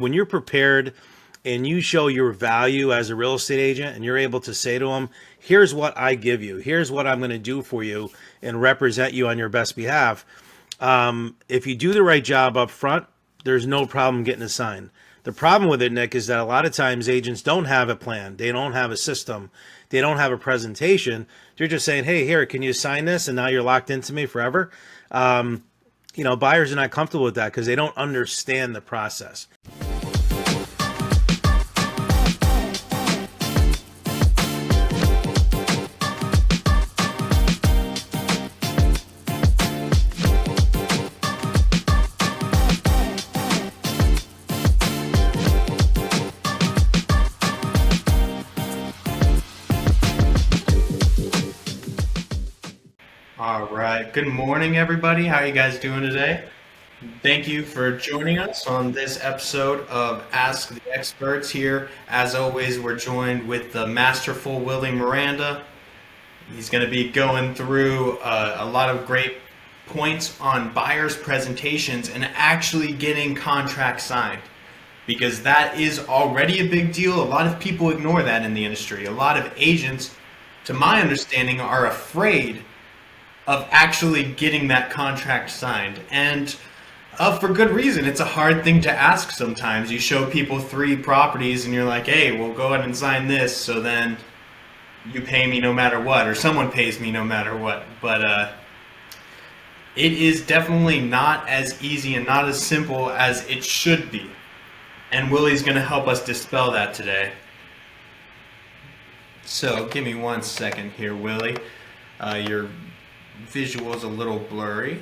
When you're prepared and you show your value as a real estate agent and you're able to say to them, here's what I give you, here's what I'm going to do for you and represent you on your best behalf. If you do the right job up front, there's no problem getting assigned. The problem with it, Nick, is that a lot of times agents don't have a plan. They don't have a system. They don't have a presentation. They're just saying, hey, here, can you sign this? And now you're locked into me forever. Buyers are not comfortable with that because they don't understand the process. All right. Good morning, everybody. How are you guys doing today? Thank you for joining us on this episode of Ask the Experts here. As always, we're joined with the masterful Willie Miranda. He's going to be going through a lot of great points on buyers' presentations and actually getting contracts signed, because that is already a big deal. A lot of people ignore that in the industry. A lot of agents, to my understanding, are afraid of actually getting that contract signed. And for good reason. It's a hard thing to ask sometimes. You show people 3 properties and you're like, hey, we'll go ahead and sign this, so then you pay me no matter what, or someone pays me no matter what. But it is definitely not as easy and not as simple as it should be. And Willie's going to help us dispel that today. So give me 1 second here, Willie. Your visual's a little blurry.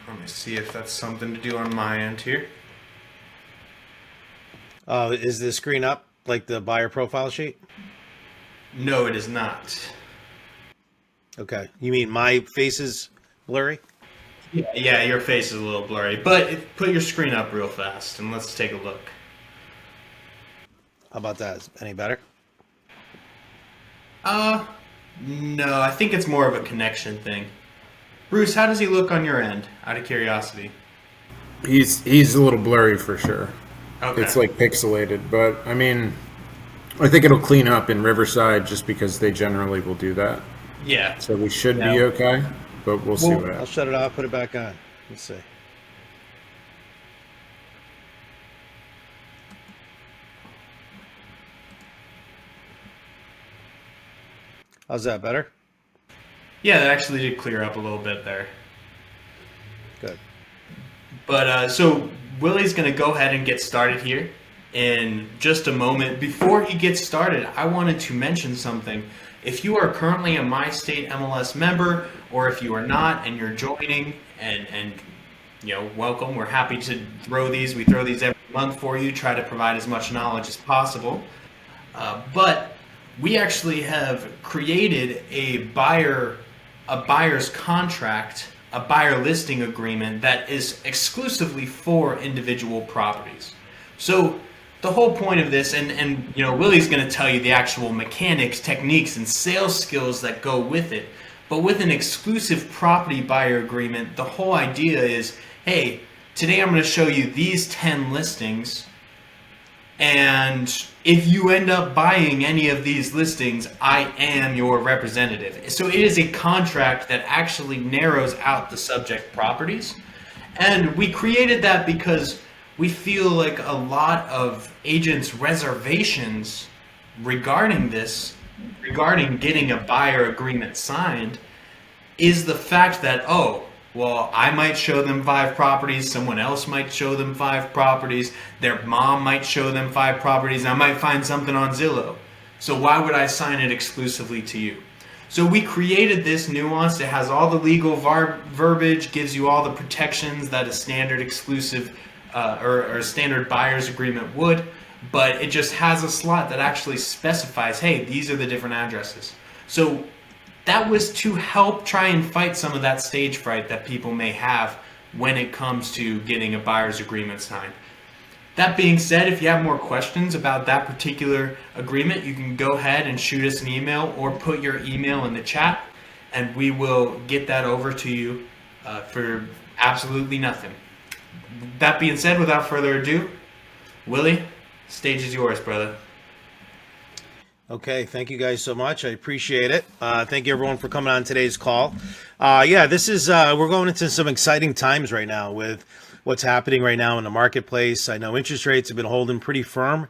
Let me see if that's something to do on my end here. Is the screen up like the buyer profile sheet? No, it is not. Okay. You mean my face is blurry? Yeah, your face is a little blurry. But put your screen up real fast and let's take a look. How about that? Is any better? No, I think it's more of a connection thing. Bruce, how does he look on your end, out of curiosity? He's a little blurry for sure. Okay. It's like pixelated, but I mean, I think it'll clean up in Riverside just because they generally will do that. Yeah. So we should be okay, but we'll see what I'll happens. shut it off, put it back on. Let's see. How's that, better? Yeah, that actually did clear up a little bit there. Good. But so Willie's going to go ahead and get started here in just a moment. Before he gets started, I wanted to mention something. If you are currently a MyState MLS member, or if you are not and you're joining, and welcome. We're happy to throw these. We throw these every month for you, try to provide as much knowledge as possible. But we actually have created a buyer's contract, a buyer listing agreement that is exclusively for individual properties. So the whole point of this, and Willie's going to tell you the actual mechanics, techniques, and sales skills that go with it. But with an exclusive property buyer agreement, the whole idea is, hey, today I'm going to show you these 10 listings, and if you end up buying any of these listings, I am your representative. So it is a contract that actually narrows out the subject properties. And we created that because we feel like a lot of agents' reservations regarding getting a buyer agreement signed, is the fact that, I might show them 5 properties, someone else might show them 5 properties, their mom might show them 5 properties, I might find something on Zillow. So why would I sign it exclusively to you? So we created this nuance. It has all the legal verbiage, gives you all the protections that a standard exclusive or standard buyer's agreement would, but it just has a slot that actually specifies, hey, these are the different addresses. So that was to help try and fight some of that stage fright that people may have when it comes to getting a buyer's agreement signed. That being said, if you have more questions about that particular agreement, you can go ahead and shoot us an email or put your email in the chat, and we will get that over to you for absolutely nothing. that being said, without further ado, Willie, stage is yours, brother. Okay, thank you guys so much. I appreciate it. Thank you everyone for coming on today's call. Yeah, this is we're going into some exciting times right now with what's happening right now in the marketplace. I know interest rates have been holding pretty firm,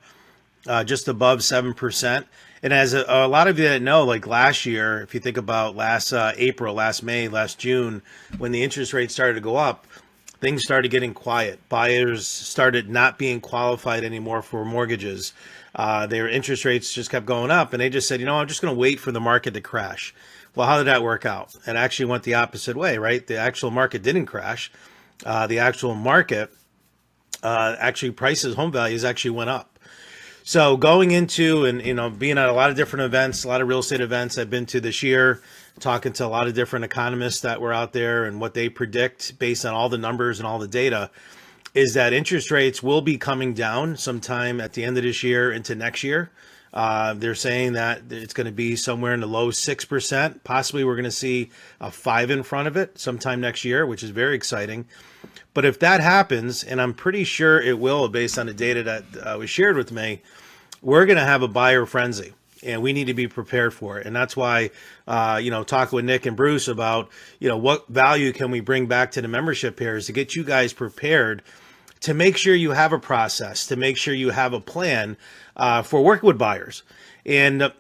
just above 7%. And as a lot of you that know, like last year, if you think about last April, last May, last June, when the interest rates started to go up, things started getting quiet. Buyers started not being qualified anymore for mortgages. Their interest rates just kept going up, and they just said, I'm just going to wait for the market to crash. Well, how did that work out? It actually went the opposite way, right? The actual market didn't crash. The actual market, actually prices, home values actually went up. So going into and being at a lot of different events, a lot of real estate events I've been to this year, talking to a lot of different economists that were out there and what they predict based on all the numbers and all the data is that interest rates will be coming down sometime at the end of this year into next year. They're saying that it's going to be somewhere in the low 6%. Possibly we're going to see a 5 in front of it sometime next year, which is very exciting. But if that happens, and I'm pretty sure it will based on the data that was shared with me, we're going to have a buyer frenzy. And we need to be prepared for it. And that's why, talking with Nick and Bruce about, what value can we bring back to the membership here is to get you guys prepared to make sure you have a process, to make sure you have a plan for working with buyers. And,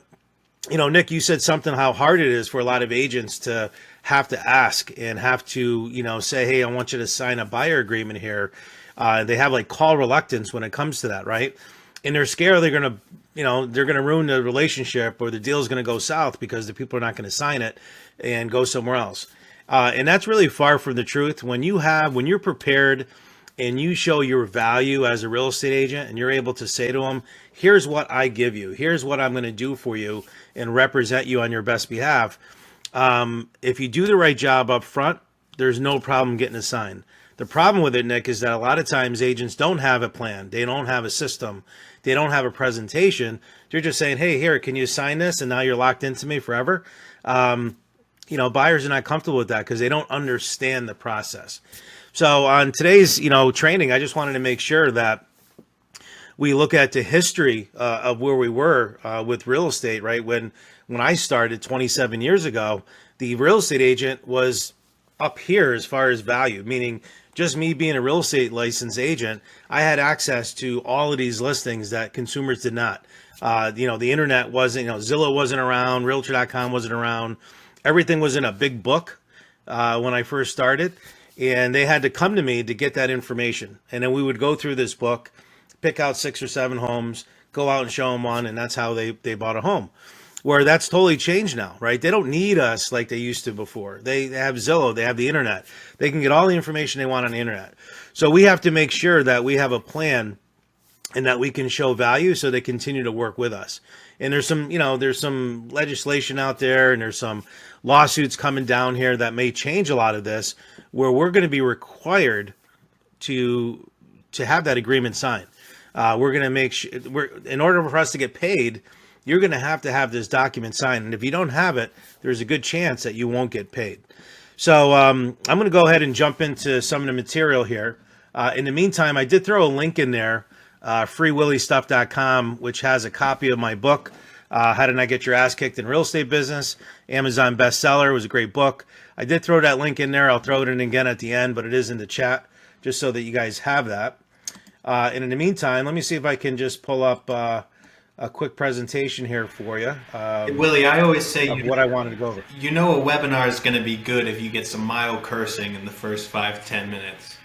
Nick, you said something how hard it is for a lot of agents to have to ask and have to, say, hey, I want you to sign a buyer agreement here. They have like call reluctance when it comes to that, right? And they're scared they're going to, they're going to ruin the relationship or the deal is going to go south because the people are not going to sign it and go somewhere else. And that's really far from the truth. When you're prepared and you show your value as a real estate agent and you're able to say to them, here's what I give you, here's what I'm going to do for you and represent you on your best behalf. If you do the right job up front, there's no problem getting a sign. The problem with it, Nick, is that a lot of times agents don't have a plan. They don't have a system. They don't have a presentation. They're just saying, hey, here, can you sign this? And now you're locked into me forever. Buyers are not comfortable with that because they don't understand the process. So on today's, training, I just wanted to make sure that we look at the history of where we were with real estate, right? When I started 27 years ago, the real estate agent was up here as far as value, meaning just me being a real estate licensed agent, I had access to all of these listings that consumers did not. The internet wasn't, Zillow wasn't around, Realtor.com wasn't around. Everything was in a big book when I first started, and they had to come to me to get that information. And then we would go through this book, pick out 6 or 7 homes, go out and show them one, and that's how they bought a home. Where that's totally changed now, right? They don't need us like they used to before. They have Zillow, they have the internet. They can get all the information they want on the internet. So we have to make sure that we have a plan and that we can show value so they continue to work with us. And there's some legislation out there and there's some lawsuits coming down here that may change a lot of this, where we're going to be required to have that agreement signed. We're going to make sure, in order for us to get paid, you're going to have this document signed. And if you don't have it, there's a good chance that you won't get paid. So I'm going to go ahead and jump into some of the material here. In the meantime, I did throw a link in there, freewilliestuff.com, which has a copy of my book, How to Not Get Your Ass Kicked in Real Estate Business. Amazon bestseller. It was a great book. I did throw that link in there. I'll throw it in again at the end, but it is in the chat just so that you guys have that. And in the meantime, let me see if I can just pull up a quick presentation here for you. Willie, I always say what I wanted to go over. A webinar is going to be good if you get some mild cursing in the first 5-10 minutes.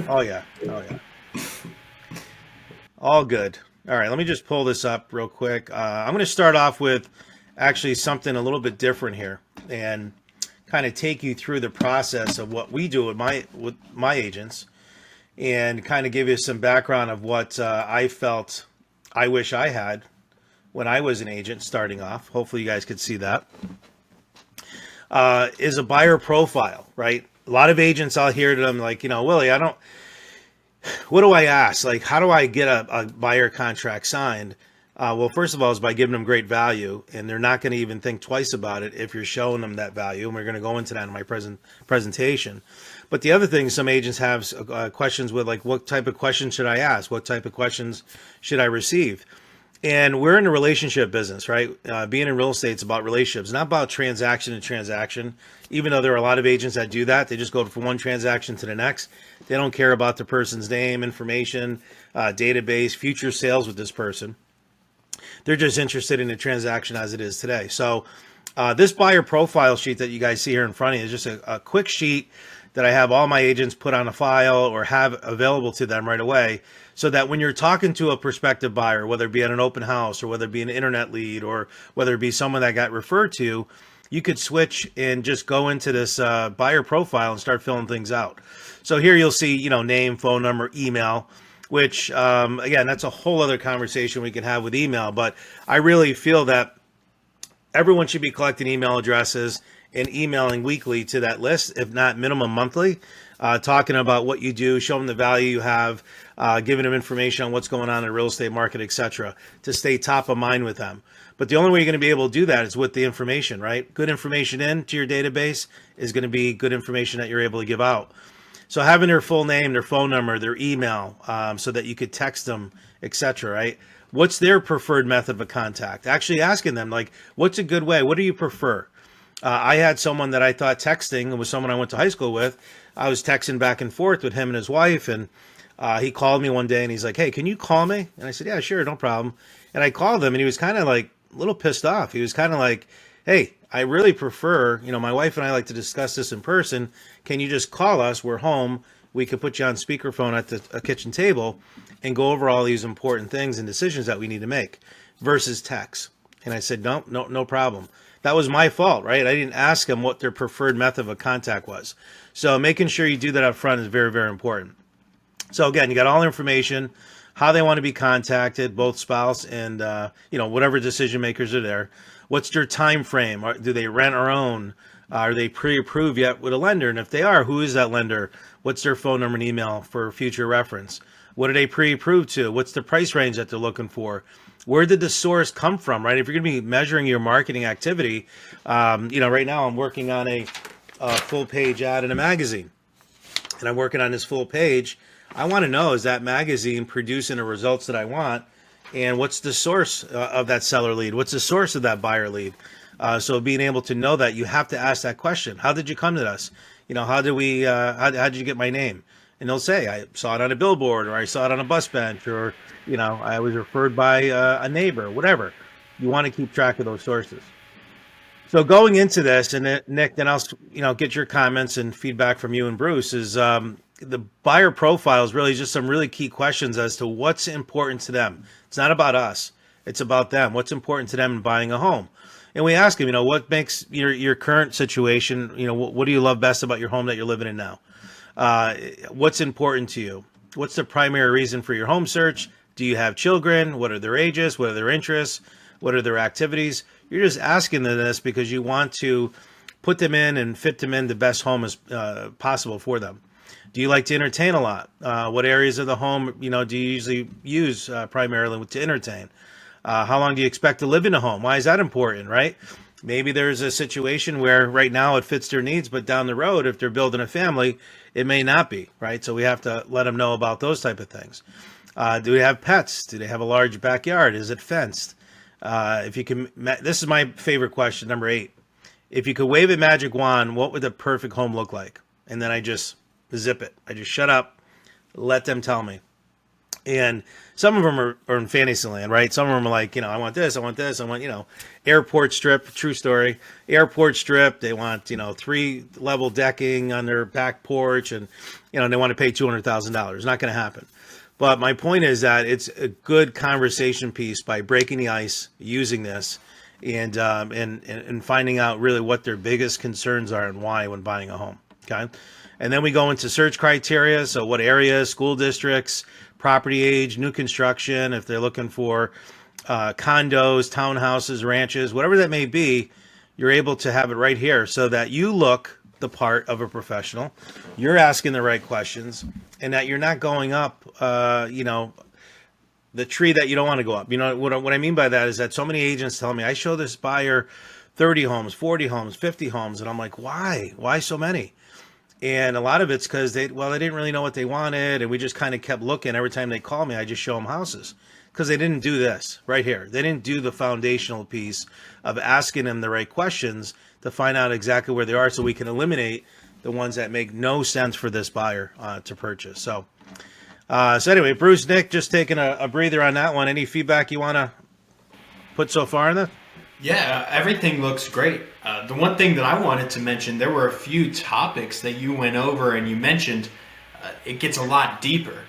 Oh yeah. All good. All right, let me just pull this up real quick. I'm going to start off with actually something a little bit different here and kind of take you through the process of what we do with my agents and kind of give you some background of what I felt I wish I had when I was an agent starting off. Hopefully you guys could see that. Is a buyer profile, right? A lot of agents, I'll hear to them like, Willie, what do I ask? Like, how do I get a buyer contract signed? Well, first of all, is by giving them great value, and they're not going to even think twice about it if you're showing them that value. And we're going to go into that in my presentation. But the other thing, some agents have questions with, like, what type of questions should I ask? What type of questions should I receive? And we're in the relationship business, right? Being in real estate is about relationships, not about transaction to transaction. Even though there are a lot of agents that do that, they just go from one transaction to the next. They don't care about the person's name, information, database, future sales with this person. They're just interested in the transaction as it is today. So this buyer profile sheet that you guys see here in front of you is just a quick sheet that I have all my agents put on a file or have available to them right away, so that when you're talking to a prospective buyer, whether it be at an open house or whether it be an internet lead or whether it be someone that got referred to, you could switch and just go into this buyer profile and start filling things out. So here you'll see, name, phone number, email, which, again, that's a whole other conversation we can have with email. But I really feel that everyone should be collecting email addresses and emailing weekly to that list, if not minimum monthly, talking about what you do, show them the value you have, giving them information on what's going on in the real estate market, etc., to stay top of mind with them. But the only way you're going to be able to do that is with the information, right? Good information into your database is going to be good information that you're able to give out. So having their full name, their phone number, their email, so that you could text them, etc., right? What's their preferred method of contact? Actually asking them, like, what's a good way? What do you prefer? I had someone that I thought texting was someone I went to high school with. I was texting back and forth with him and his wife, and he called me one day and he's like, "Hey, can you call me?" And I said, "Yeah, sure, no problem." And I called him and he was kind of like a little pissed off. He was kind of like, "Hey, I really prefer, my wife and I like to discuss this in person. Can you just call us? We're home. We could put you on speakerphone at the kitchen table and go over all these important things and decisions that we need to make versus text." And I said, no problem. That was my fault, right? I didn't ask them what their preferred method of contact was. So making sure you do that up front is very, very important. So again, you got all the information, how they want to be contacted, both spouse and, whatever decision makers are there. What's their time frame? Do they rent or own? Are they pre-approved yet with a lender? And if they are, who is that lender? What's their phone number and email for future reference? What are they pre-approved to? What's the price range that they're looking for? Where did the source come from, right? If you're going to be measuring your marketing activity, right now I'm working on a full page ad in a magazine. And I'm working on this full page. I want to know, is that magazine producing the results that I want? And what's the source of that seller lead? What's the source of that buyer lead? So being able to know that, you have to ask that question. How did you come to us? How did you get my name? And they'll say, I saw it on a billboard, or I saw it on a bus bench, or, I was referred by a neighbor, whatever. You want to keep track of those sources. So going into this, and then, Nick, then I'll, get your comments and feedback from you and Bruce, is the buyer profile is really just some really key questions as to what's important to them. It's not about us. It's about them. What's important to them in buying a home. And we ask them, what makes your current situation, what do you love best about your home that you're living in now? What's important to you? What's the primary reason for your home search? Do you have children? What are their ages? What are their interests? What are their activities? You're just asking them this because you want to put them in and fit them in the best home as possible for them. Do you like to entertain a lot? What areas of the home, do you usually use primarily to entertain? How long do you expect to live in a home? Why is that important, right? Maybe there's a situation where right now it fits their needs, but down the road, if they're building a family, it may not be, right? So we have to let them know about those type of things. Do they have pets? Do they have a large backyard? Is it fenced? If you can, this is my favorite question, number 8. If you could wave a magic wand, what would the perfect home look like? And then I just zip it. I just shut up, let them tell me. And some of them are in Fantasyland, right? Some of them are like, I want this, I want, airport strip, true story, airport strip. They want, 3-level decking on their back porch, and, they want to pay $200,000. Not going to happen. But my point is that it's a good conversation piece by breaking the ice, using this, and finding out really what their biggest concerns are and why when buying a home. Okay. And then we go into search criteria. So what areas, school districts, property age, new construction, if they're looking for condos, townhouses, ranches, whatever that may be, you're able to have it right here so that you look the part of a professional, you're asking the right questions, and that you're not going up, the the tree that you don't want to go up. You know what I mean by that is that so many agents tell me, I show this buyer 30 homes, 40 homes, 50 homes, and I'm like, why so many? And a lot of it's because they didn't really know what they wanted, and we just kind of kept looking. Every time they call me, I just show them houses, because they didn't do this right here. They didn't do the foundational piece of asking them the right questions to find out exactly where they are, so we can eliminate the ones that make no sense for this buyer to purchase. So anyway, Bruce, Nick, just taking a breather on that one. Any feedback you want to put so far in that? Yeah, everything looks great. The one thing that I wanted to mention, there were a few topics that you went over and you mentioned. It gets a lot deeper.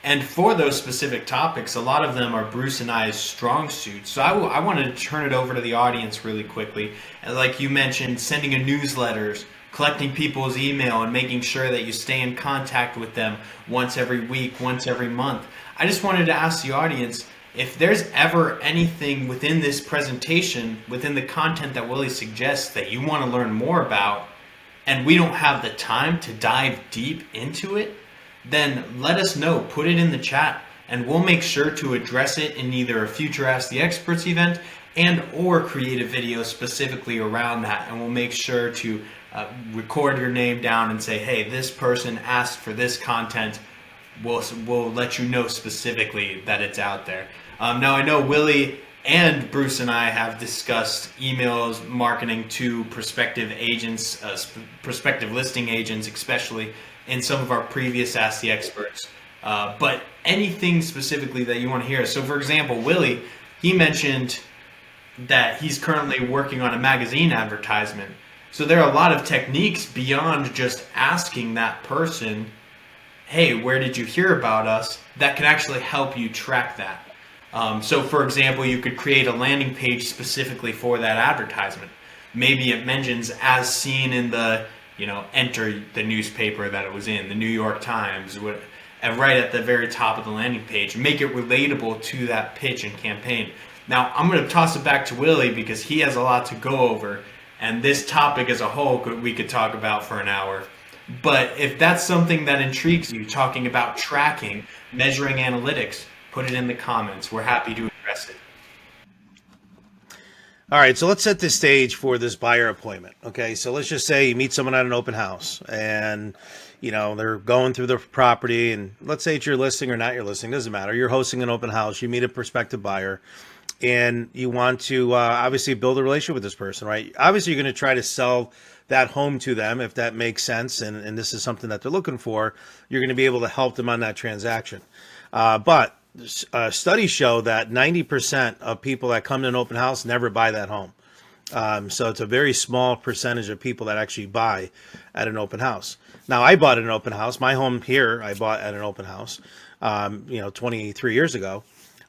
And for those specific topics, a lot of them are Bruce and I's strong suits. So I wanted to turn it over to the audience really quickly. And like you mentioned, sending a newsletters, collecting people's email, and making sure that you stay in contact with them once every week, once every month. I just wanted to ask the audience, if there's ever anything within this presentation, within the content that Willie suggests that you want to learn more about, and we don't have the time to dive deep into it, then let us know. Put it in the chat, and we'll make sure to address it in either a future Ask the Experts event and or create a video specifically around that. And we'll make sure to record your name down and say, hey, this person asked for this content. We'll let you know specifically that it's out there. Now, I know Willie and Bruce and I have discussed emails marketing to prospective agents, prospective listing agents, especially in some of our previous Ask the Experts. But anything specifically that you want to hear. So, for example, Willie, he mentioned that he's currently working on a magazine advertisement. So there are a lot of techniques beyond just asking that person, hey, where did you hear about us, that can actually help you track that. So for example, you could create a landing page specifically for that advertisement. Maybe it mentions as seen in the, enter the newspaper that it was in, the New York Times, and right at the very top of the landing page. Make it relatable to that pitch and campaign. Now, I'm going to toss it back to Willie because he has a lot to go over, and this topic as a whole we could talk about for an hour. But if that's something that intrigues you, talking about tracking, measuring analytics, put it in the comments. We're happy to address it. All right, so let's set the stage for this buyer appointment. Okay, so let's just say you meet someone at an open house and, they're going through the property, and let's say it's your listing or not your listing, doesn't matter. You're hosting an open house, you meet a prospective buyer, and you want to obviously build a relationship with this person, right? Obviously, you're going to try to sell that home to them if that makes sense, and this is something that they're looking for. You're going to be able to help them on that transaction. But studies show that 90% of people that come to an open house never buy that home. So it's a very small percentage of people that actually buy at an open house. Now, I bought at an open house. My home here, I bought at an open house, 23 years ago.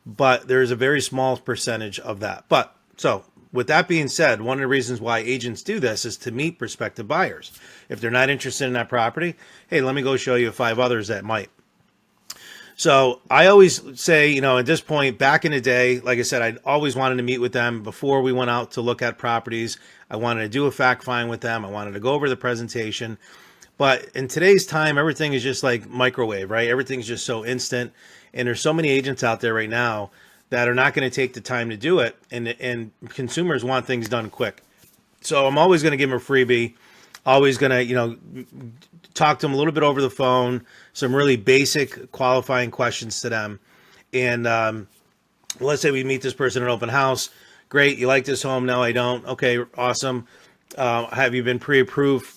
But there's a very small percentage of that. But so with that being said, one of the reasons why agents do this is to meet prospective buyers. If they're not interested in that property, hey, let me go show you 5 others that might. So I always say, at this point, back in the day, like I said, I always wanted to meet with them before we went out to look at properties. I wanted to do a fact find with them. I wanted to go over the presentation. But in today's time, everything is just like microwave, right? Everything's just so instant. And there's so many agents out there right now that are not going to take the time to do it. And consumers want things done quick. So I'm always going to give them a freebie. Always going to, talk to them a little bit over the phone, some really basic qualifying questions to them. And let's say we meet this person at an open house. Great. You like this home? No, I don't. Okay, awesome. Have you been pre-approved,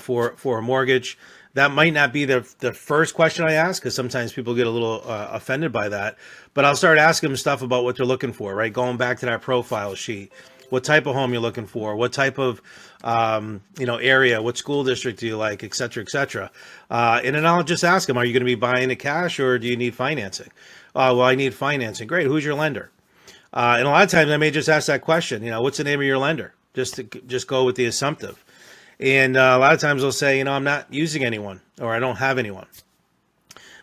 for a mortgage? That might not be the first question I ask, because sometimes people get a little offended by that. But I'll start asking them stuff about what they're looking for, right? Going back to that profile sheet. What type of home you're looking for? What type of, area? What school district do you like, et cetera, et cetera. And then I'll just ask them, are you going to be buying it cash or do you need financing? Well, I need financing. Great. Who's your lender? And a lot of times I may just ask that question, what's the name of your lender? Just go with the assumptive. And a lot of times they'll say, I'm not using anyone, or I don't have anyone.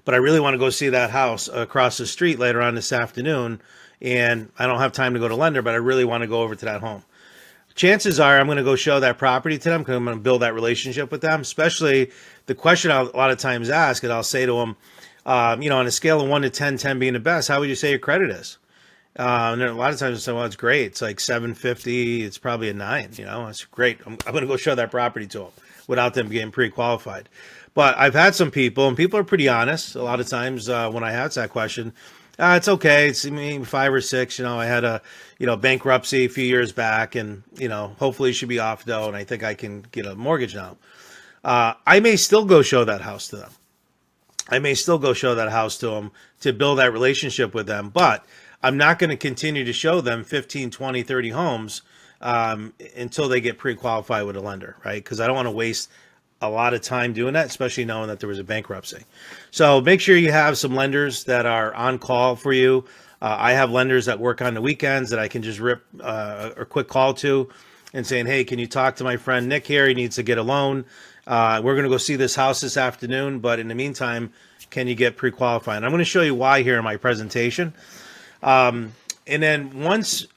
But I really want to go see that house across the street later on this afternoon, and I don't have time to go to lender, but I really want to go over to that home. Chances are I'm going to go show that property to them because I'm going to build that relationship with them, especially the question I'll a lot of times ask, and I'll say to them, On a scale of 1 to 10, 10 being the best, how would you say your credit is? And then a lot of times, say, well, it's great. It's like 750. It's probably a 9. It's great. I'm going to go show that property to them without them getting pre-qualified. But I've had some people, and people are pretty honest. A lot of times when I ask that question, it's okay. It's 5 or 6. I had a bankruptcy a few years back, and hopefully it should be off though, and I think I can get a mortgage now. I may still go show that house to them. To build that relationship with them, but I'm not going to continue to show them 15, 20, 30 homes until they get pre-qualified with a lender, right? Because I don't want to waste a lot of time doing that, especially knowing that there was a bankruptcy. So make sure you have some lenders that are on call for you. I have lenders that work on the weekends that I can just rip a quick call to and saying, hey, can you talk to my friend Nick here? He needs to get a loan. We're going to go see this house this afternoon, but in the meantime, can you get pre-qualified? And I'm going to show you why here in my presentation. And then once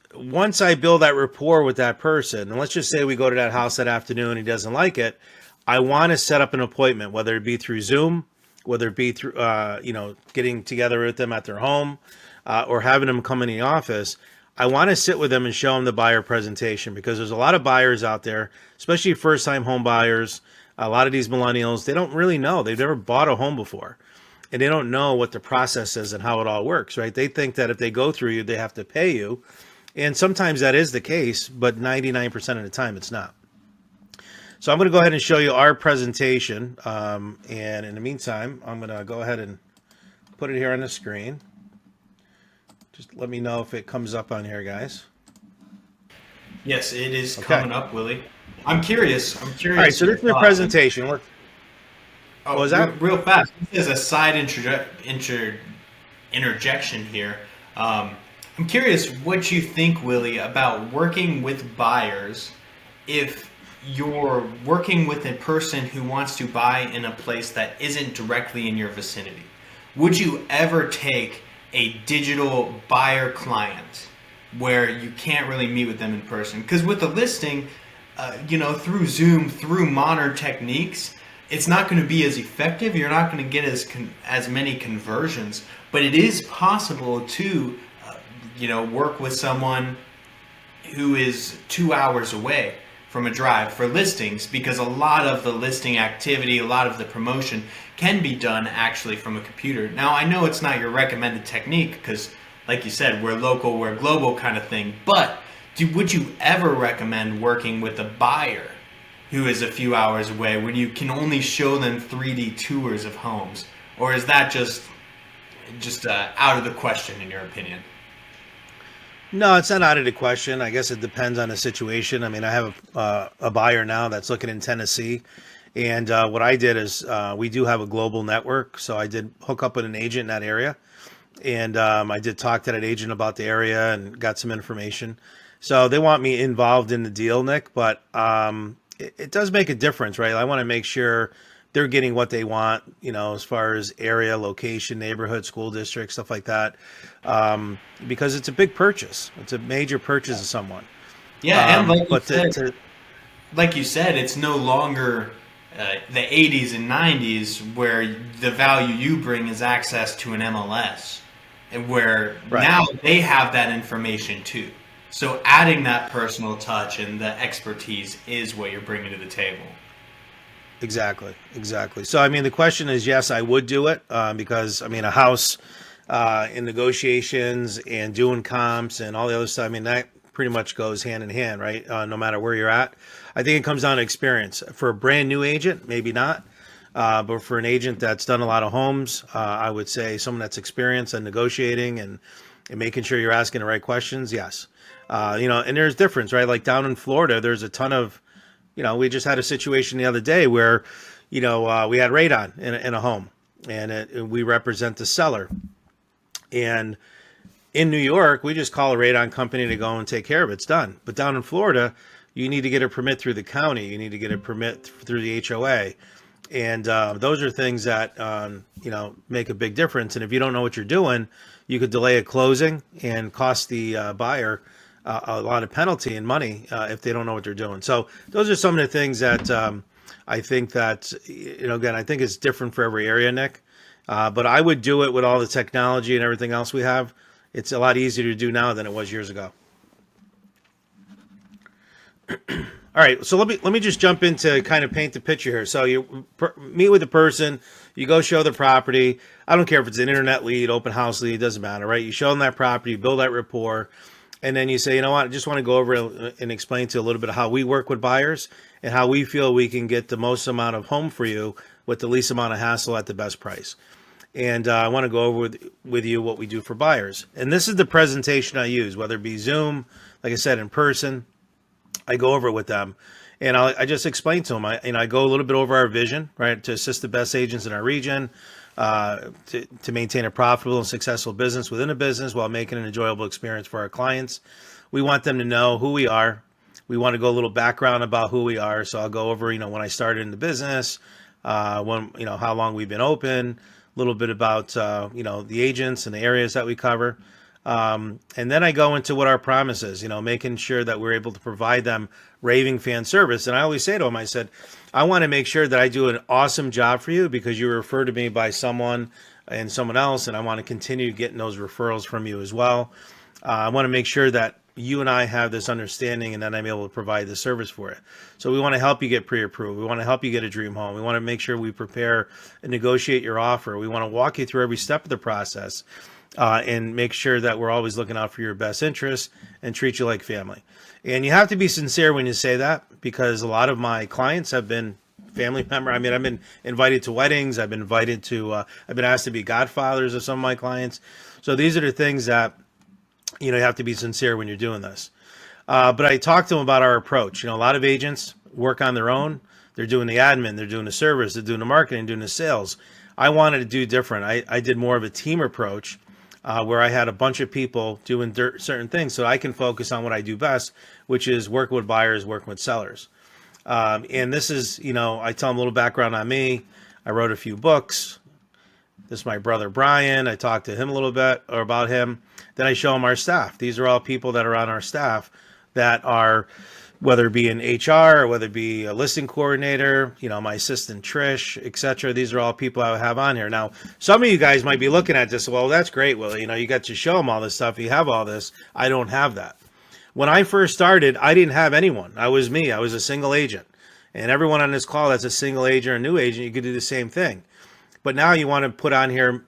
I build that rapport with that person, and let's just say we go to that house that afternoon and he doesn't like it, I want to set up an appointment, whether it be through Zoom, whether it be through, getting together with them at their home, or having them come in the office. I want to sit with them and show them the buyer presentation, because there's a lot of buyers out there, especially first-time home buyers. A lot of these millennials, they don't really know. They've never bought a home before, and they don't know what the process is and how it all works, right? They think that if they go through you, they have to pay you. And sometimes that is the case, but 99% of the time it's not. So I'm going to go ahead and show you our presentation. And in the meantime, I'm going to go ahead and put it here on the screen. Just let me know if it comes up on here, guys. Yes, it is coming up, Willie. I'm curious. All right, so this is the presentation. What was that? Real fast. This is a side interjection here. I'm curious what you think, Willie, about working with buyers if you're working with a person who wants to buy in a place that isn't directly in your vicinity. Would you ever take a digital buyer client where you can't really meet with them in person? Because with the listing, through Zoom, through modern techniques, it's not going to be as effective. You're not going to get as many conversions, but it is possible to, work with someone who is 2 hours away from a drive for listings, because a lot of the listing activity, a lot of the promotion can be done actually from a computer. Now, I know it's not your recommended technique because, like you said, we're local, we're global kind of thing, but would you ever recommend working with a buyer who is a few hours away when you can only show them 3D tours of homes? Or is that just out of the question in your opinion? No, it's not out of the question. I guess it depends on the situation. I mean, I have a buyer now that's looking in Tennessee. And what I did is we do have a global network. So I did hook up with an agent in that area. And I did talk to that agent about the area and got some information. So they want me involved in the deal, Nick. But it does make a difference, right? I want to make sure they're getting what they want, as far as area, location, neighborhood, school district, stuff like that. Because it's a big purchase. It's a major purchase of someone. Yeah, and like you said, it's no longer the 80s and 90s where the value you bring is access to an MLS, and where now they have that information too. So adding that personal touch and the expertise is what you're bringing to the table. Exactly. So, I mean, the question is, yes, I would do it because, I mean, a house in negotiations and doing comps and all the other stuff, I mean, that pretty much goes hand in hand, right? No matter where you're at. I think it comes down to experience. For a brand new agent, maybe not. But for an agent that's done a lot of homes, I would say someone that's experienced in negotiating and making sure you're asking the right questions, yes. And there's difference, right? Like down in Florida, there's a ton of, we just had a situation the other day where, we had radon in a home, and we represent the seller. And in New York, we just call a radon company to go and take care of it. It's done. But down in Florida, you need to get a permit through the county. You need to get a permit through the HOA. And those are things that, make a big difference. And if you don't know what you're doing, you could delay a closing and cost the buyer a lot of penalty and money if they don't know what they're doing. So those are some of the things that I think that, again, I think it's different for every area, Nick. But I would do it with all the technology and everything else we have. It's a lot easier to do now than it was years ago. All right, so let me just jump into kind of paint the picture here. So you meet with the person, you go show the property. I don't care if it's an internet lead, open house lead, it doesn't matter, right? You show them that property, you build that rapport, and then you say, you know what, I just want to go over and explain to you a little bit of how we work with buyers and how we feel we can get the most amount of home for you with the least amount of hassle at the best price. And I want to go over with you what we do for buyers. And this is the presentation I use, whether it be Zoom, like I said, in person. I go over it with them, and I just explain to them. I go a little bit over our vision, right, to assist the best agents in our region, to maintain a profitable and successful business within a business while making an enjoyable experience for our clients. We want them to know who we are. We want to go a little background about who we are. So I'll go over, when I started in the business, how long we've been open, a little bit about, the agents and the areas that we cover. And then I go into what our promise is, making sure that we're able to provide them raving fan service. And I always say to them, I said, I want to make sure that I do an awesome job for you because you refer to me by someone and someone else, and I want to continue getting those referrals from you as well. I want to make sure that you and I have this understanding and that I'm able to provide the service for it. So we want to help you get pre-approved. We want to help you get a dream home. We want to make sure we prepare and negotiate your offer. We want to walk you through every step of the process. And make sure that we're always looking out for your best interests and treat you like family. And you have to be sincere when you say that, because a lot of my clients have been family member. I mean, I've been invited to weddings. I've been invited to, I've been asked to be godfathers of some of my clients. So these are the things that, you have to be sincere when you're doing this. But I talked to them about our approach. A lot of agents work on their own. They're doing the admin, they're doing the service, they're doing the marketing, doing the sales. I wanted to do different. I did more of a team approach. Where I had a bunch of people doing certain things so I can focus on what I do best, which is working with buyers, working with sellers. And this is, I tell them a little background on me. I wrote a few books. This is my brother, Brian. I talked to him a little bit or about him. Then I show them our staff. These are all people that are on our staff that are, whether it be in HR or whether it be a listing coordinator, my assistant Trish, etc. These are all people I have on here. Now, some of you guys might be looking at this, well, that's great, Willie. You got to show them all this stuff. You have all this. I don't have that. When I first started, I didn't have anyone. I was me. I was a single agent. And everyone on this call that's a single agent or a new agent, you could do the same thing. But now you want to put on here.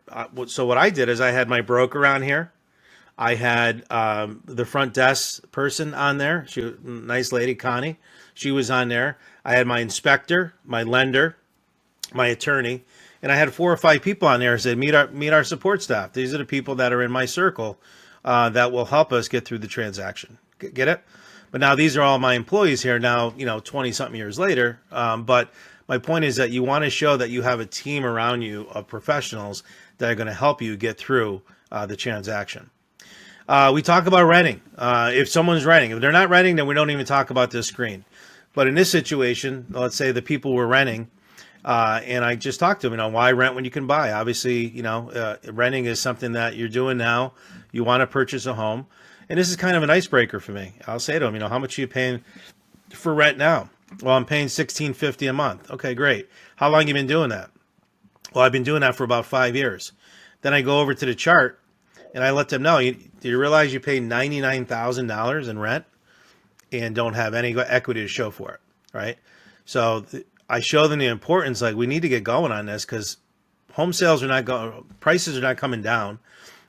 So what I did is I had my broker on here. I had the front desk person on there. She was a nice lady, Connie. She was on there. I had my inspector, my lender, my attorney, and I had 4 or 5 people on there. I said, meet our support staff. These are the people that are in my circle that will help us get through the transaction. Get it? But now these are all my employees here now, 20-something years later. But my point is that you want to show that you have a team around you of professionals that are going to help you get through the transaction. We talk about renting. If someone's renting, if they're not renting, then we don't even talk about this screen. But in this situation, let's say the people were renting, and I just talked to them, why rent when you can buy? Obviously, renting is something that you're doing now. You want to purchase a home. And this is kind of an icebreaker for me. I'll say to them, how much are you paying for rent now? Well, I'm paying $1,650 a month. Okay, great. How long have you been doing that? Well, I've been doing that for about 5 years. Then I go over to the chart, and I let them know, do you realize you pay $99,000 in rent and don't have any equity to show for it, right? So I show them the importance, we need to get going on this because home sales are not going, prices are not coming down.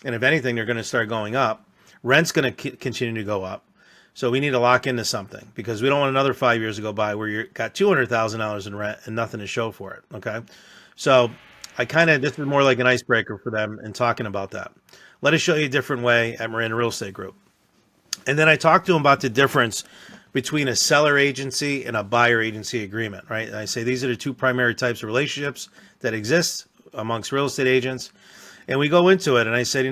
And if anything, they're going to start going up. Rent's going to continue to go up. So we need to lock into something because we don't want another 5 years to go by where you got $200,000 in rent and nothing to show for it, okay? So this is more like an icebreaker for them and talking about that. Let us show you a different way at Miranda Real Estate Group. And then I talked to them about the difference between a seller agency and a buyer agency agreement, right? And I say these are the 2 primary types of relationships that exist amongst real estate agents. And we go into it and I said,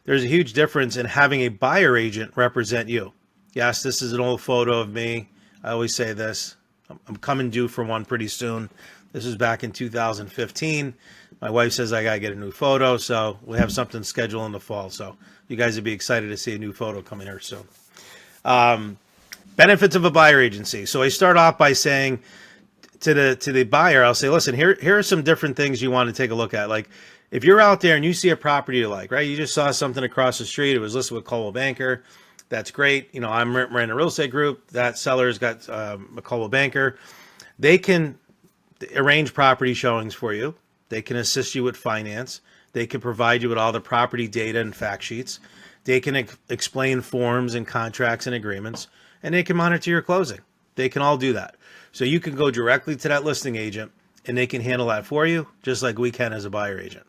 there's a huge difference in having a buyer agent represent you. Yes, this is an old photo of me. I always say this. I'm coming due for one pretty soon. This is back in 2015. My wife says I got to get a new photo, so we have something scheduled in the fall. So you guys would be excited to see a new photo coming here soon. Benefits of a buyer agency. So I start off by saying to the buyer, I'll say, listen, here are some different things you want to take a look at. Like If you're out there and you see a property you like, right? You just saw something across the street. It was listed with Coldwell Banker. That's great. You know, I'm running a real estate group. That seller's got a Coldwell Banker. They can arrange property showings for you. They can assist you with finance. They can provide you with all the property data and fact sheets. They can explain forms and contracts and agreements, and they can monitor your closing. They can all do that. So you can go directly to that listing agent, and they can handle that for you, just like we can as a buyer agent.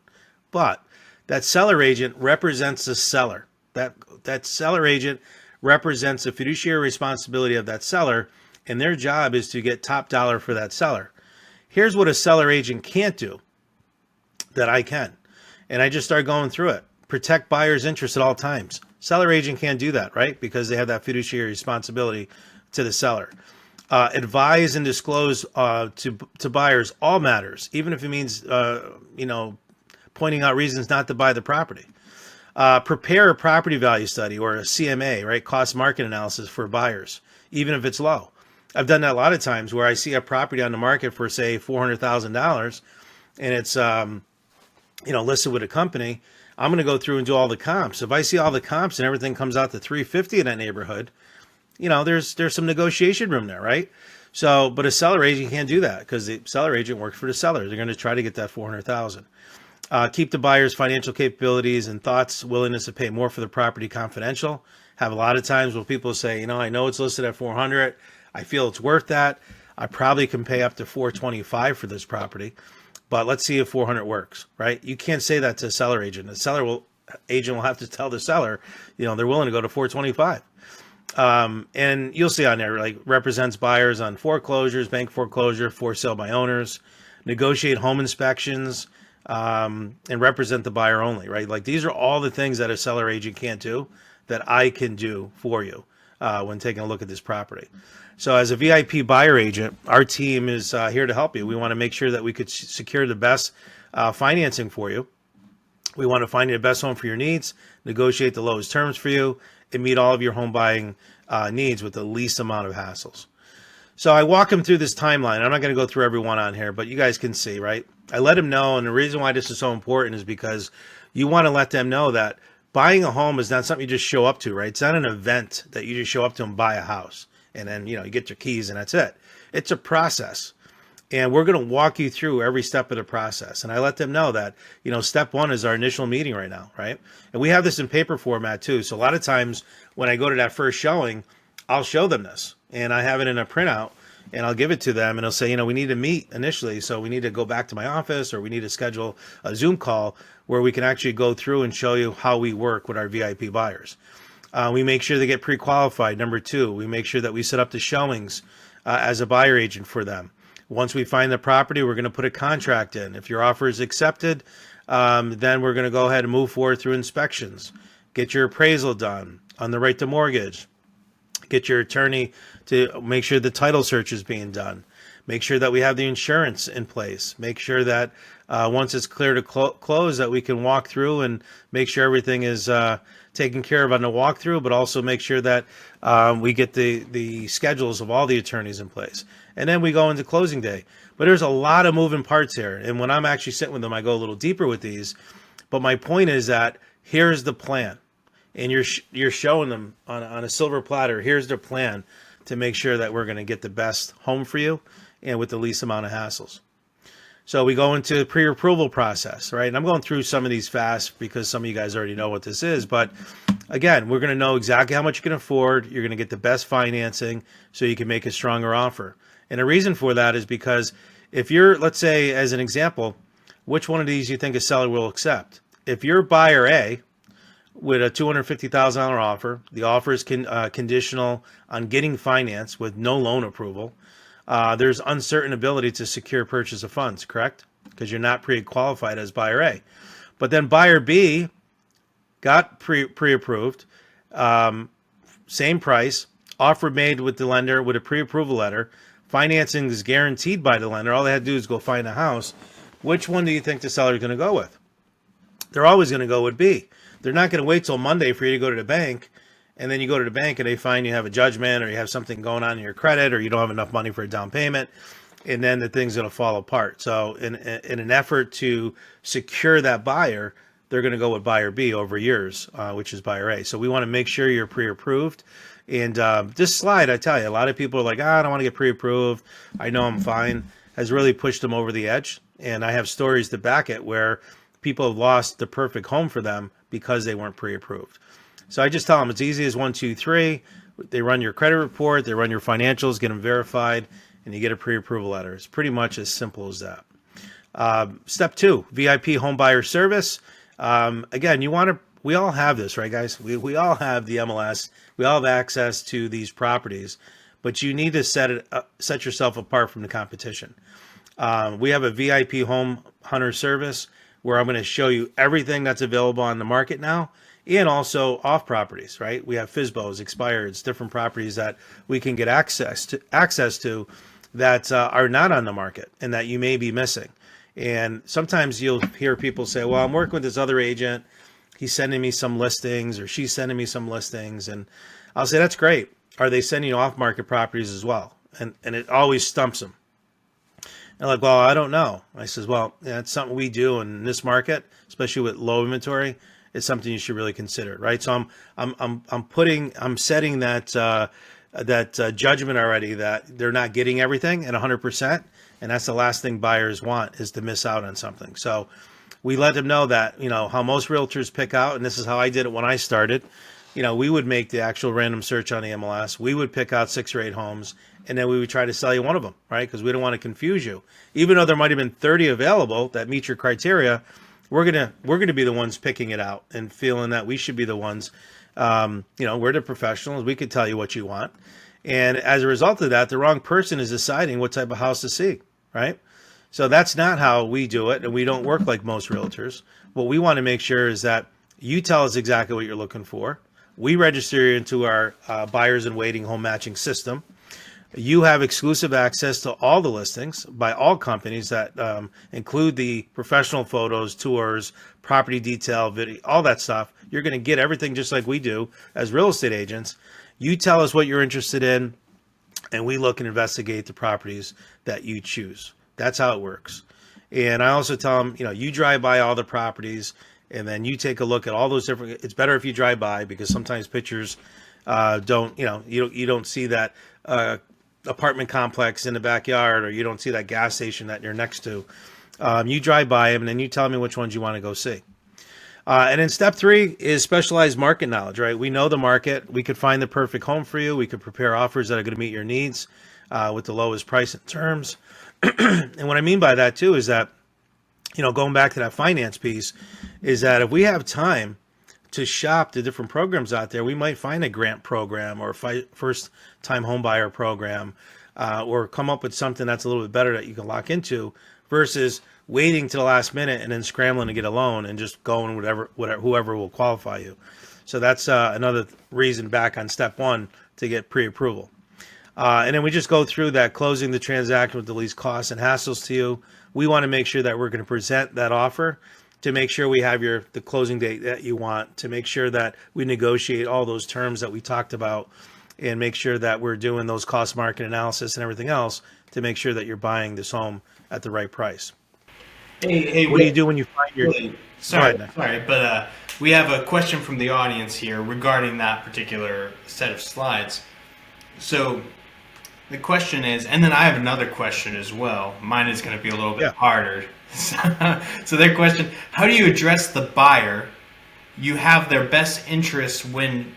But that seller agent represents the seller. That seller agent represents the fiduciary responsibility of that seller, and their job is to get top dollar for that seller. Here's what a seller agent can't do that I can. And I just start going through it. Protect buyer's interest at all times. Seller agent can't do that, right? Because they have that fiduciary responsibility to the seller. Advise and disclose to buyers all matters, even if it means, pointing out reasons not to buy the property. Prepare a property value study or a CMA, right? Cost market analysis for buyers, even if it's low. I've done that a lot of times where I see a property on the market for, say, $400,000 and it's, listed with a company. I'm going to go through and do all the comps. If I see all the comps and everything comes out to 350 in that neighborhood, there's some negotiation room there, right? So, but a seller agent can't do that because the seller agent works for the seller. They're going to try to get that 400,000. Keep the buyer's financial capabilities and thoughts, willingness to pay more for the property confidential. Have a lot of times where people say, I know it's listed at 400. I feel it's worth that. I probably can pay up to 425 for this property, but let's see if 400 works, right? You can't say that to a seller agent. The agent will have to tell the seller, they're willing to go to 425. And you'll see on there, like, represents buyers on foreclosures, bank foreclosure, for sale by owners, negotiate home inspections, and represent the buyer only, right? Like, these are all the things that a seller agent can't do that I can do for you when taking a look at this property. So as a VIP buyer agent, our team is here to help you. We want to make sure that we could secure the best financing for you. We want to find you the best home for your needs, negotiate the lowest terms for you, and meet all of your home buying needs with the least amount of hassles. So I walk them through this timeline. I'm not going to go through every one on here, but you guys can see, right? I let them know, and the reason why this is so important is because you want to let them know that buying a home is not something you just show up to, right? It's not an event that you just show up to and buy a house, and then, you get your keys and that's it. It's a process. And we're going to walk you through every step of the process. And I let them know that, step one is our initial meeting right now, right? And we have this in paper format too. So a lot of times when I go to that first showing, I'll show them this. And I have it in a printout and I'll give it to them and they'll say, we need to meet initially. So we need to go back to my office or we need to schedule a Zoom call where we can actually go through and show you how we work with our VIP buyers. We make sure they get pre-qualified. Number two, we make sure that we set up the showings as a buyer agent for them. Once we find the property, we're going to put a contract in. If your offer is accepted, then we're going to go ahead and move forward through inspections. Get your appraisal done on the right to mortgage. Get your attorney to make sure the title search is being done. Make sure that we have the insurance in place. Make sure that once it's clear to close, that we can walk through and make sure everything is taken care of on the walkthrough, but also make sure that we get the schedules of all the attorneys in place. And then we go into closing day. But there's a lot of moving parts here. And when I'm actually sitting with them, I go a little deeper with these. But my point is that here's the plan. And you're showing them on a silver platter, here's the plan to make sure that we're going to get the best home for you and with the least amount of hassles. So we go into the pre-approval process, right? And I'm going through some of these fast because some of you guys already know what this is. But again, we're going to know exactly how much you can afford. You're going to get the best financing so you can make a stronger offer. And the reason for that is because if you're, let's say, as an example, which one of these you think a seller will accept? If you're buyer A with a $250,000 offer, the offer is conditional on getting finance with no loan approval. There's uncertain ability to secure purchase of funds, correct? Because you're not pre-qualified as buyer A. But then buyer B got pre-approved, same price, offer made with the lender with a pre-approval letter, financing is guaranteed by the lender. All they had to do is go find a house. Which one do you think the seller is going to go with? They're always going to go with B. They're not going to wait till Monday for you to go to the bank, and then you go to the bank and they find you have a judgment or you have something going on in your credit or you don't have enough money for a down payment. and then the thing's going to fall apart. So in an effort to secure that buyer, they're going to go with buyer B over yours, which is buyer A. So we want to make sure you're pre-approved. And this slide, I tell you, a lot of people are like, I don't want to get pre-approved. I know I'm fine, has really pushed them over the edge. And I have stories to back it where people have lost the perfect home for them because they weren't pre-approved. So I just tell them it's easy as 1, 2, 3. They run your credit report, they run your financials, get them verified, and you get a pre-approval letter. It's pretty much as simple as that. Step 2, VIP home buyer service. Again, we all have this, right, guys? We all have the MLS. We all have access to these properties, but you need to set yourself apart from the competition. We have a VIP home hunter service where I'm going to show you everything that's available on the market now, and also off properties, right? We have FSBOs, expireds, different properties that we can get access to that are not on the market and that you may be missing. And sometimes you'll hear people say, well, I'm working with this other agent. He's sending me some listings, or she's sending me some listings. And I'll say, that's great. Are they sending you off market properties as well? And it always stumps them. They're like, well, I don't know. I says, well, yeah, it's something we do in this market, especially with low inventory. It's something you should really consider, right? So I'm setting that judgment already that they're not getting everything at 100%, and that's the last thing buyers want, is to miss out on something. So we let them know that, how most realtors pick out, and this is how I did it when I started. We would make the actual random search on the MLS. We would pick out 6 or 8 homes, and then we would try to sell you one of them, right? Because we don't want to confuse you. Even though there might have been 30 available that meet your criteria, we're gonna be the ones picking it out and feeling that we should be the ones. We're the professionals. We could tell you what you want, and as a result of that, the wrong person is deciding what type of house to see, right? So that's not how we do it, and we don't work like most realtors. What we want to make sure is that you tell us exactly what you're looking for. We register you into our buyers and waiting home matching system. You have exclusive access to all the listings by all companies that include the professional photos, tours, property detail, video, all that stuff. You're going to get everything just like we do as real estate agents. You tell us what you're interested in, and we look and investigate the properties that you choose. That's how it works. And I also tell them, you drive by all the properties, and then you take a look at all those different. It's better if you drive by, because sometimes pictures don't, you don't see that apartment complex in the backyard, or you don't see that gas station that you're next to. You drive by them, and then you tell me which ones you want to go see. And then step 3 is specialized market knowledge, right? We know the market. We could find the perfect home for you. We could prepare offers that are going to meet your needs with the lowest price and terms. And what I mean by that too is that, going back to that finance piece, is that if we have time to shop the different programs out there, we might find a grant program or a first-time home buyer program, or come up with something that's a little bit better that you can lock into, versus waiting to the last minute and then scrambling to get a loan and just going whatever whoever will qualify you. So that's another reason back on step 1 to get pre-approval. And then we just go through that, closing the transaction with the least costs and hassles to you. We want to make sure that we're going to present that offer, to make sure we have the closing date that you want, to make sure that we negotiate all those terms that we talked about, and make sure that we're doing those cost market analysis and everything else to make sure that you're buying this home at the right price. Hey, what do you do when you find your... Sorry, but we have a question from the audience here regarding that particular set of slides. So the question is, and then I have another question as well. Mine is going to be a little bit harder. So their question: how do you address the buyer? You have their best interests when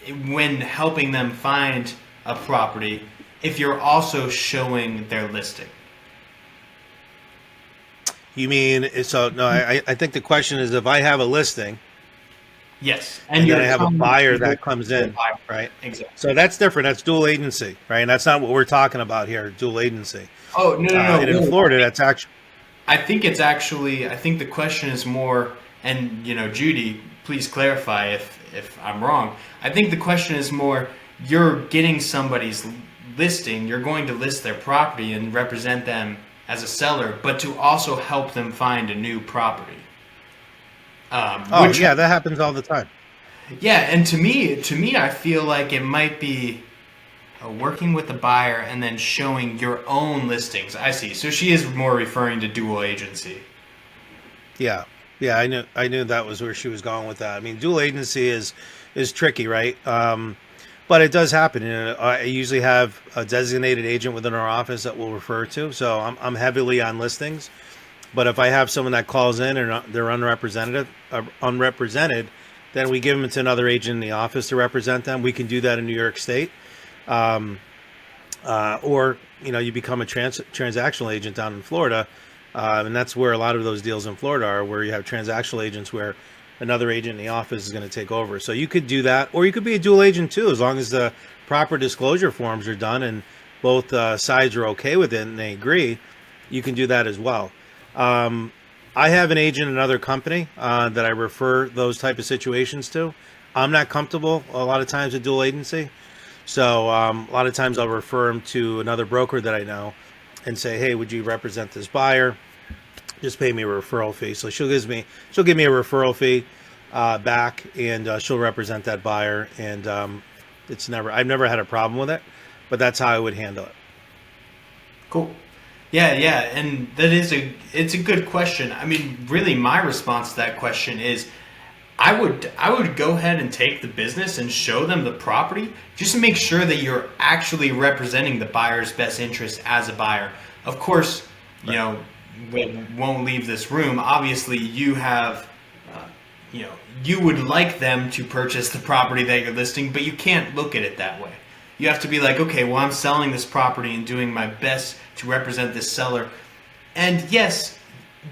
helping them find a property, if you're also showing their listing. You mean, so no, I think the question is, if I have a listing, yes, and then I have a buyer that comes in, right? Exactly. So that's different. That's dual agency, right? And that's not what we're talking about here, dual agency. Oh, no. And in Florida, that's actually... I think the question is more, and Judy, please clarify if I'm wrong. I think the question is more, you're getting somebody's listing, you're going to list their property and represent them as a seller, but to also help them find a new property. That happens all the time. Yeah, and to me, I feel like it might be working with the buyer and then showing your own listings. I see. So she is more referring to dual agency. Yeah, yeah, I knew that was where she was going with that. I mean, dual agency is tricky, right? But it does happen. I usually have a designated agent within our office that we'll refer to. So I'm heavily on listings. But if I have someone that calls in and they're unrepresented, then we give them to another agent in the office to represent them. We can do that in New York State. Or you become a transactional agent down in Florida, and that's where a lot of those deals in Florida are, where you have transactional agents where another agent in the office is going to take over. So you could do that, or you could be a dual agent too, as long as the proper disclosure forms are done and both sides are okay with it and they agree. You can do that as well. I have an agent in another company that I refer those type of situations to. I'm not comfortable a lot of times with dual agency. So a lot of times I'll refer them to another broker that I know and say, hey, would you represent this buyer? Just pay me a referral fee. So she'll give me a referral fee back, and she'll represent that buyer. And I've never had a problem with it, but that's how I would handle it. Cool. Yeah, and it's a good question. I mean, really, my response to that question is, I would go ahead and take the business and show them the property, just to make sure that you're actually representing the buyer's best interest as a buyer. Of course, we won't leave this room. Obviously, you have, you would like them to purchase the property that you're listing, but you can't look at it that way. You have to be like, okay, well, I'm selling this property and doing my best to represent this seller. And yes,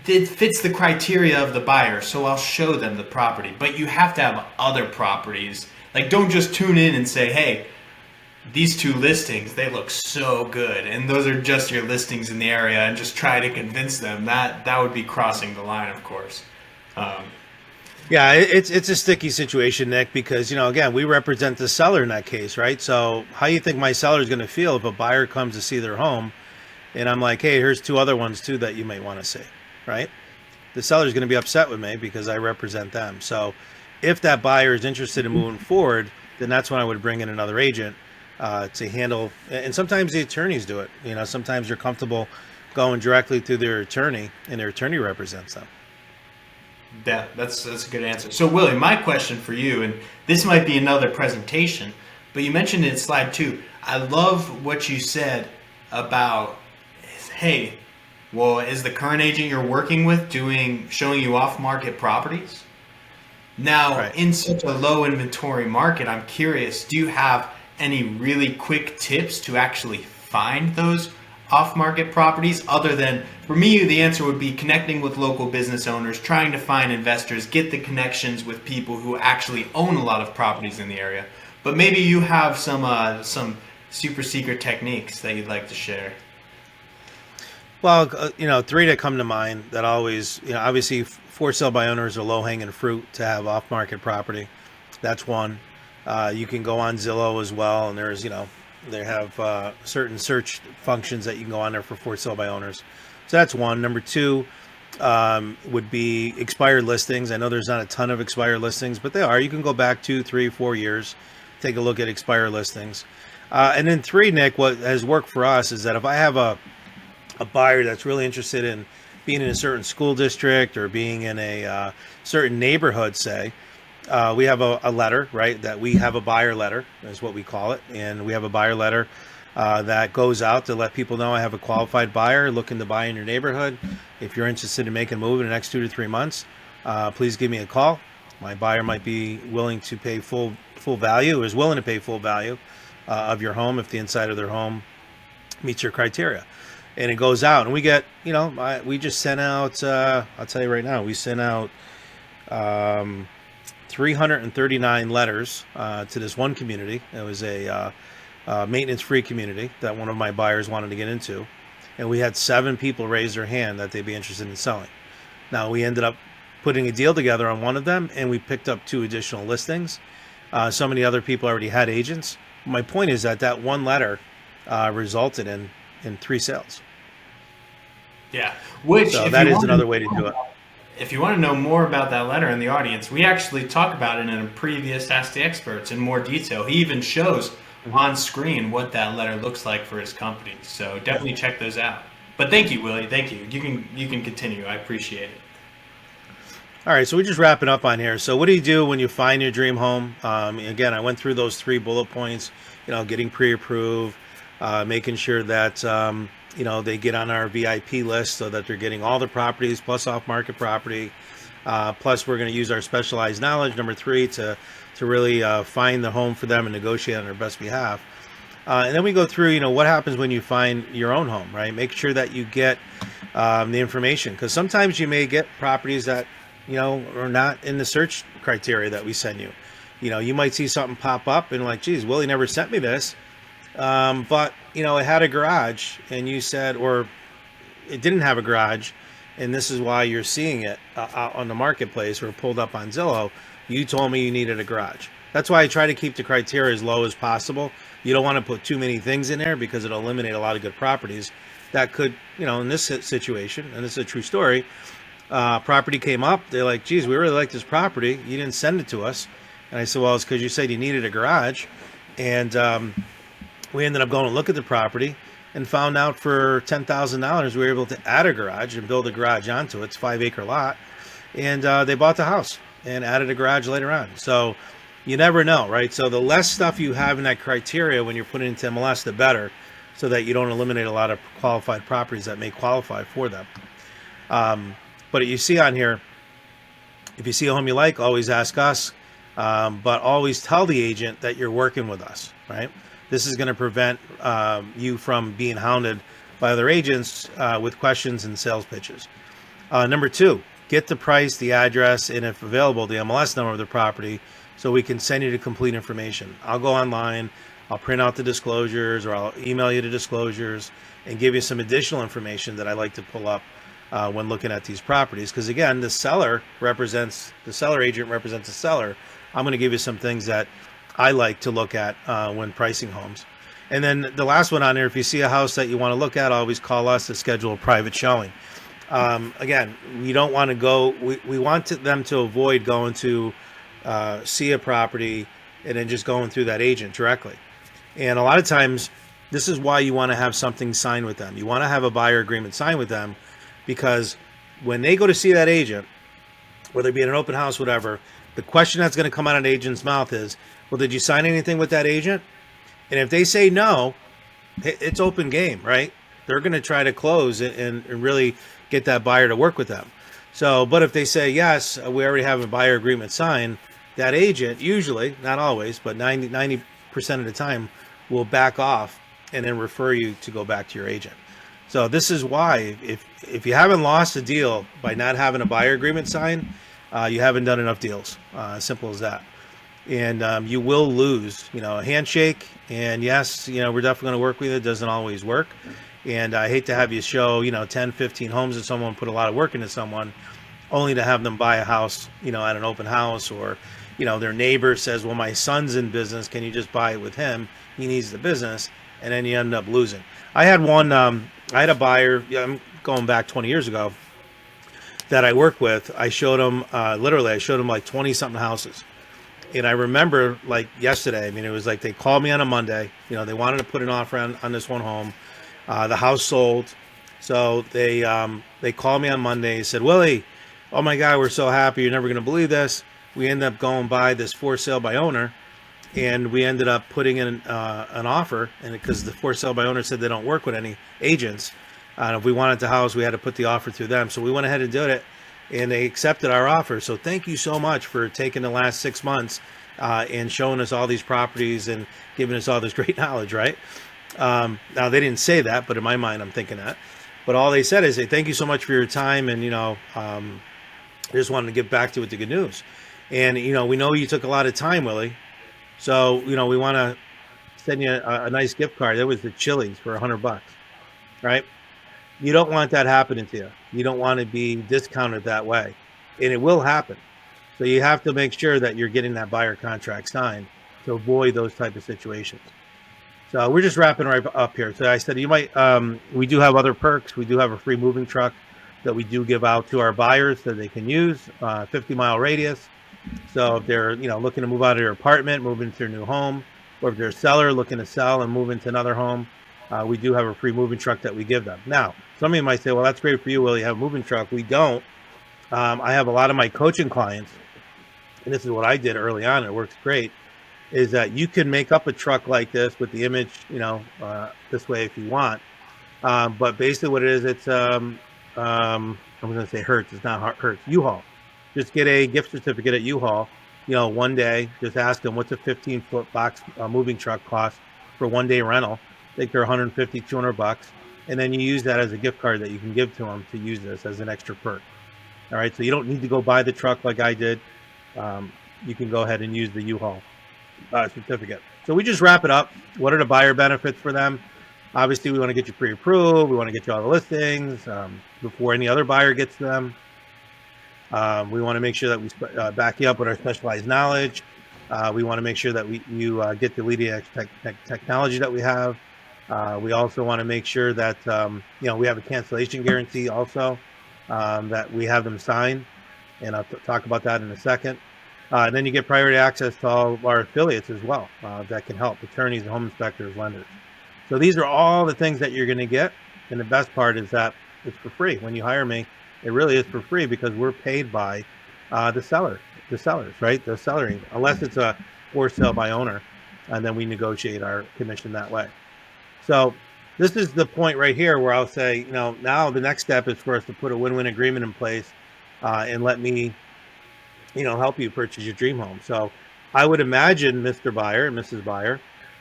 it fits the criteria of the buyer, so I'll show them the property. But you have to have other properties. Like, don't just tune in and say, hey, these two listings, they look so good, and those are just your listings in the area, and just try to convince them. That would be crossing the line, of course. Yeah, it's a sticky situation, Nick, because, again, we represent the seller in that case, right? So how do you think my seller is going to feel if a buyer comes to see their home and I'm like, hey, here's two other ones too that you may want to see, right? The seller is going to be upset with me because I represent them. So if that buyer is interested in moving forward, then that's when I would bring in another agent to handle. And sometimes the attorneys do it. Sometimes they're comfortable going directly to their attorney, and their attorney represents them. Yeah, that's a good answer. So, Willie, my question for you, and this might be another presentation, but you mentioned in slide 2, I love what you said about, hey, well, is the current agent you're working with showing you off-market properties? Now, right. In such a low inventory market, I'm curious, do you have any really quick tips to actually find those off-market properties, other than, for me, the answer would be connecting with local business owners, trying to find investors, get the connections with people who actually own a lot of properties in the area. But maybe you have some super secret techniques that you'd like to share. Well, 3 that come to mind that always, obviously for sale by owners are low-hanging fruit to have off-market property. That's one. You can go on Zillow as well, and there's, they have certain search functions that you can go on there for sale by owners. So that's one. Number 2 would be expired listings. I know there's not a ton of expired listings, but they are. You can go back 2, 3, 4 years, take a look at expired listings. And then 3, Nick, what has worked for us is that if I have a buyer that's really interested in being in a certain school district or being in a certain neighborhood, say, we have a letter, right, that we have a buyer letter is what we call it. And we have a buyer letter that goes out to let people know I have a qualified buyer looking to buy in your neighborhood. If you're interested in making a move in the next 2 to 3 months, please give me a call. My buyer might be willing to pay full value, is willing to pay full value of your home if the inside of their home meets your criteria. And it goes out, and we get, we just sent out, I'll tell you right now, we sent out 339 letters to this one community. It was a maintenance-free community that one of my buyers wanted to get into. And we had 7 people raise their hand that they'd be interested in selling. Now, we ended up putting a deal together on one of them, and we picked up 2 additional listings. So many other people already had agents. My point is that one letter resulted in 3 sales. Yeah. So that is another way to do it. If you want to know more about that letter in the audience, we actually talk about it in a previous Ask the Experts in more detail. He even shows on screen what that letter looks like for his company. So definitely check those out. But thank you, Willie. Thank you. You can continue. I appreciate it. All right, so we're just wrapping up on here. So what do you do when you find your dream home? Again, I went through those 3 bullet points, getting pre-approved, making sure that, they get on our VIP list so that they're getting all the properties plus off-market property. Plus, we're going to use our specialized knowledge, number 3, to really find the home for them and negotiate on their best behalf. And then we go through, what happens when you find your own home, right? Make sure that you get the information, because sometimes you may get properties that are not in the search criteria that we send you. You might see something pop up and like, geez, Willie never sent me this. But, it had a garage and you said, or it didn't have a garage, and this is why you're seeing it out on the marketplace or pulled up on Zillow. You told me you needed a garage. That's why I try to keep the criteria as low as possible. You don't want to put too many things in there because it'll eliminate a lot of good properties that could, in this situation, and this is a true story, property came up. They're like, geez, we really like this property. You didn't send it to us. And I said, well, it's because you said you needed a garage. And we ended up going to look at the property and found out for $10,000 we were able to add a garage and build a garage onto it. It's a 5-acre lot. And they bought the house and added a garage later on. So you never know, right? So the less stuff you have in that criteria when you're putting into MLS, the better, so that you don't eliminate a lot of qualified properties that may qualify for them. But you see on here, if you see a home you like, always ask us, but always tell the agent that you're working with us, right? This is going to prevent you from being hounded by other agents with questions and sales pitches. Number 2, get the price, the address, and if available, the MLS number of the property so we can send you the complete information. I'll go online, I'll print out the disclosures, or I'll email you the disclosures and give you some additional information that I like to pull up when looking at these properties, because again, the seller agent represents the seller. I'm going to give you some things that I like to look at when pricing homes. And then the last one on there, if you see a house that you want to look at, always call us to schedule a private showing. Again, we don't want to go, we want them to avoid going to see a property and then just going through that agent directly. And a lot of times, this is why you want to have something signed with them. You want to have a buyer agreement signed with them, because when they go to see that agent, whether it be in an open house, whatever, the question that's going to come out of the agent's mouth is, well, did you sign anything with that agent? And if they say no, it's open game, right? They're going to try to close and really get that buyer to work with them. So, but if they say, yes, we already have a buyer agreement signed, that agent usually, not always, but 90% of the time will back off and then refer you to go back to your agent. So this is why, if you haven't lost a deal by not having a buyer agreement signed, you haven't done enough deals. Simple as that. And you will lose, a handshake. And yes, we're definitely going to work with you. It doesn't always work. And I hate to have you show, 10, 15 homes to someone, put a lot of work into someone, only to have them buy a house, at an open house, or, their neighbor says, well, my son's in business. Can you just buy it with him? He needs the business. And then you end up losing. I had one, I had a buyer, I'm going back 20 years ago, that I worked with. I showed him, literally, I showed him like 20 something houses. And I remember like yesterday, it was like they called me on a Monday, they wanted to put an offer on this one home. The house sold. So they called me on Monday and said, Willie, oh my God, we're so happy. You're never going to believe this. We ended up going by this for sale by owner. And we ended up putting in an offer, and because the for sale by owner said they don't work with any agents, and if we wanted the house, we had to put the offer through them. So we went ahead and did it, and they accepted our offer. So thank you so much for taking the last 6 months and showing us all these properties and giving us all this great knowledge, right? Now they didn't say that, but in my mind, I'm thinking that. But all they said is, hey, thank you so much for your time, and I just wanted to get back to you with the good news. And we know you took a lot of time, Willie. So, we want to send you a nice gift card. That was the Chili's for $100, right? You don't want that happening to you. You don't want to be discounted that way. And it will happen. So you have to make sure that you're getting that buyer contract signed to avoid those type of situations. So we're just wrapping right up here. So I said, we do have other perks. We do have a free moving truck that we do give out to our buyers that they can use, 50-mile radius. So if they're, looking to move out of their apartment, move into their new home, or if they're a seller looking to sell and move into another home, we do have a free moving truck that we give them. Now, some of you might say, well, that's great for you, Willie, you have a moving truck. We don't. I have a lot of my coaching clients, and this is what I did early on, it works great, is that you can make up a truck like this with the image, this way if you want. But basically what it is, it's, I'm going to say Hertz, it's not Hertz, U-Haul. Just get a gift certificate at U-Haul, one day, just ask them what's a 15-foot box moving truck cost for 1 day rental. I think they're 150, 200 bucks. And then you use that as a gift card that you can give to them to use this as an extra perk. All right, so you don't need to go buy the truck like I did. You can go ahead and use the U-Haul certificate. So we just wrap it up. What are the buyer benefits for them? Obviously, we want to get you pre-approved. We want to get you all the listings before any other buyer gets them. We want to make sure that we back you up with our specialized knowledge. We want to make sure that you get the leading edge technology that we have. We also want to make sure that we have a cancellation guarantee also that we have them sign, and I'll talk about that in a second. And then you get priority access to all of our affiliates as well that can help, attorneys, home inspectors, lenders. So these are all the things that you're going to get, and the best part is that it's for free. When you hire me, it really is for free because we're paid by the sellers, right? The selling, unless it's a for sale by owner, and then we negotiate our commission that way. So this is the point right here where I'll say, now the next step is for us to put a win-win agreement in place and let me, help you purchase your dream home. So I would imagine, Mr. Buyer and Mrs. Buyer,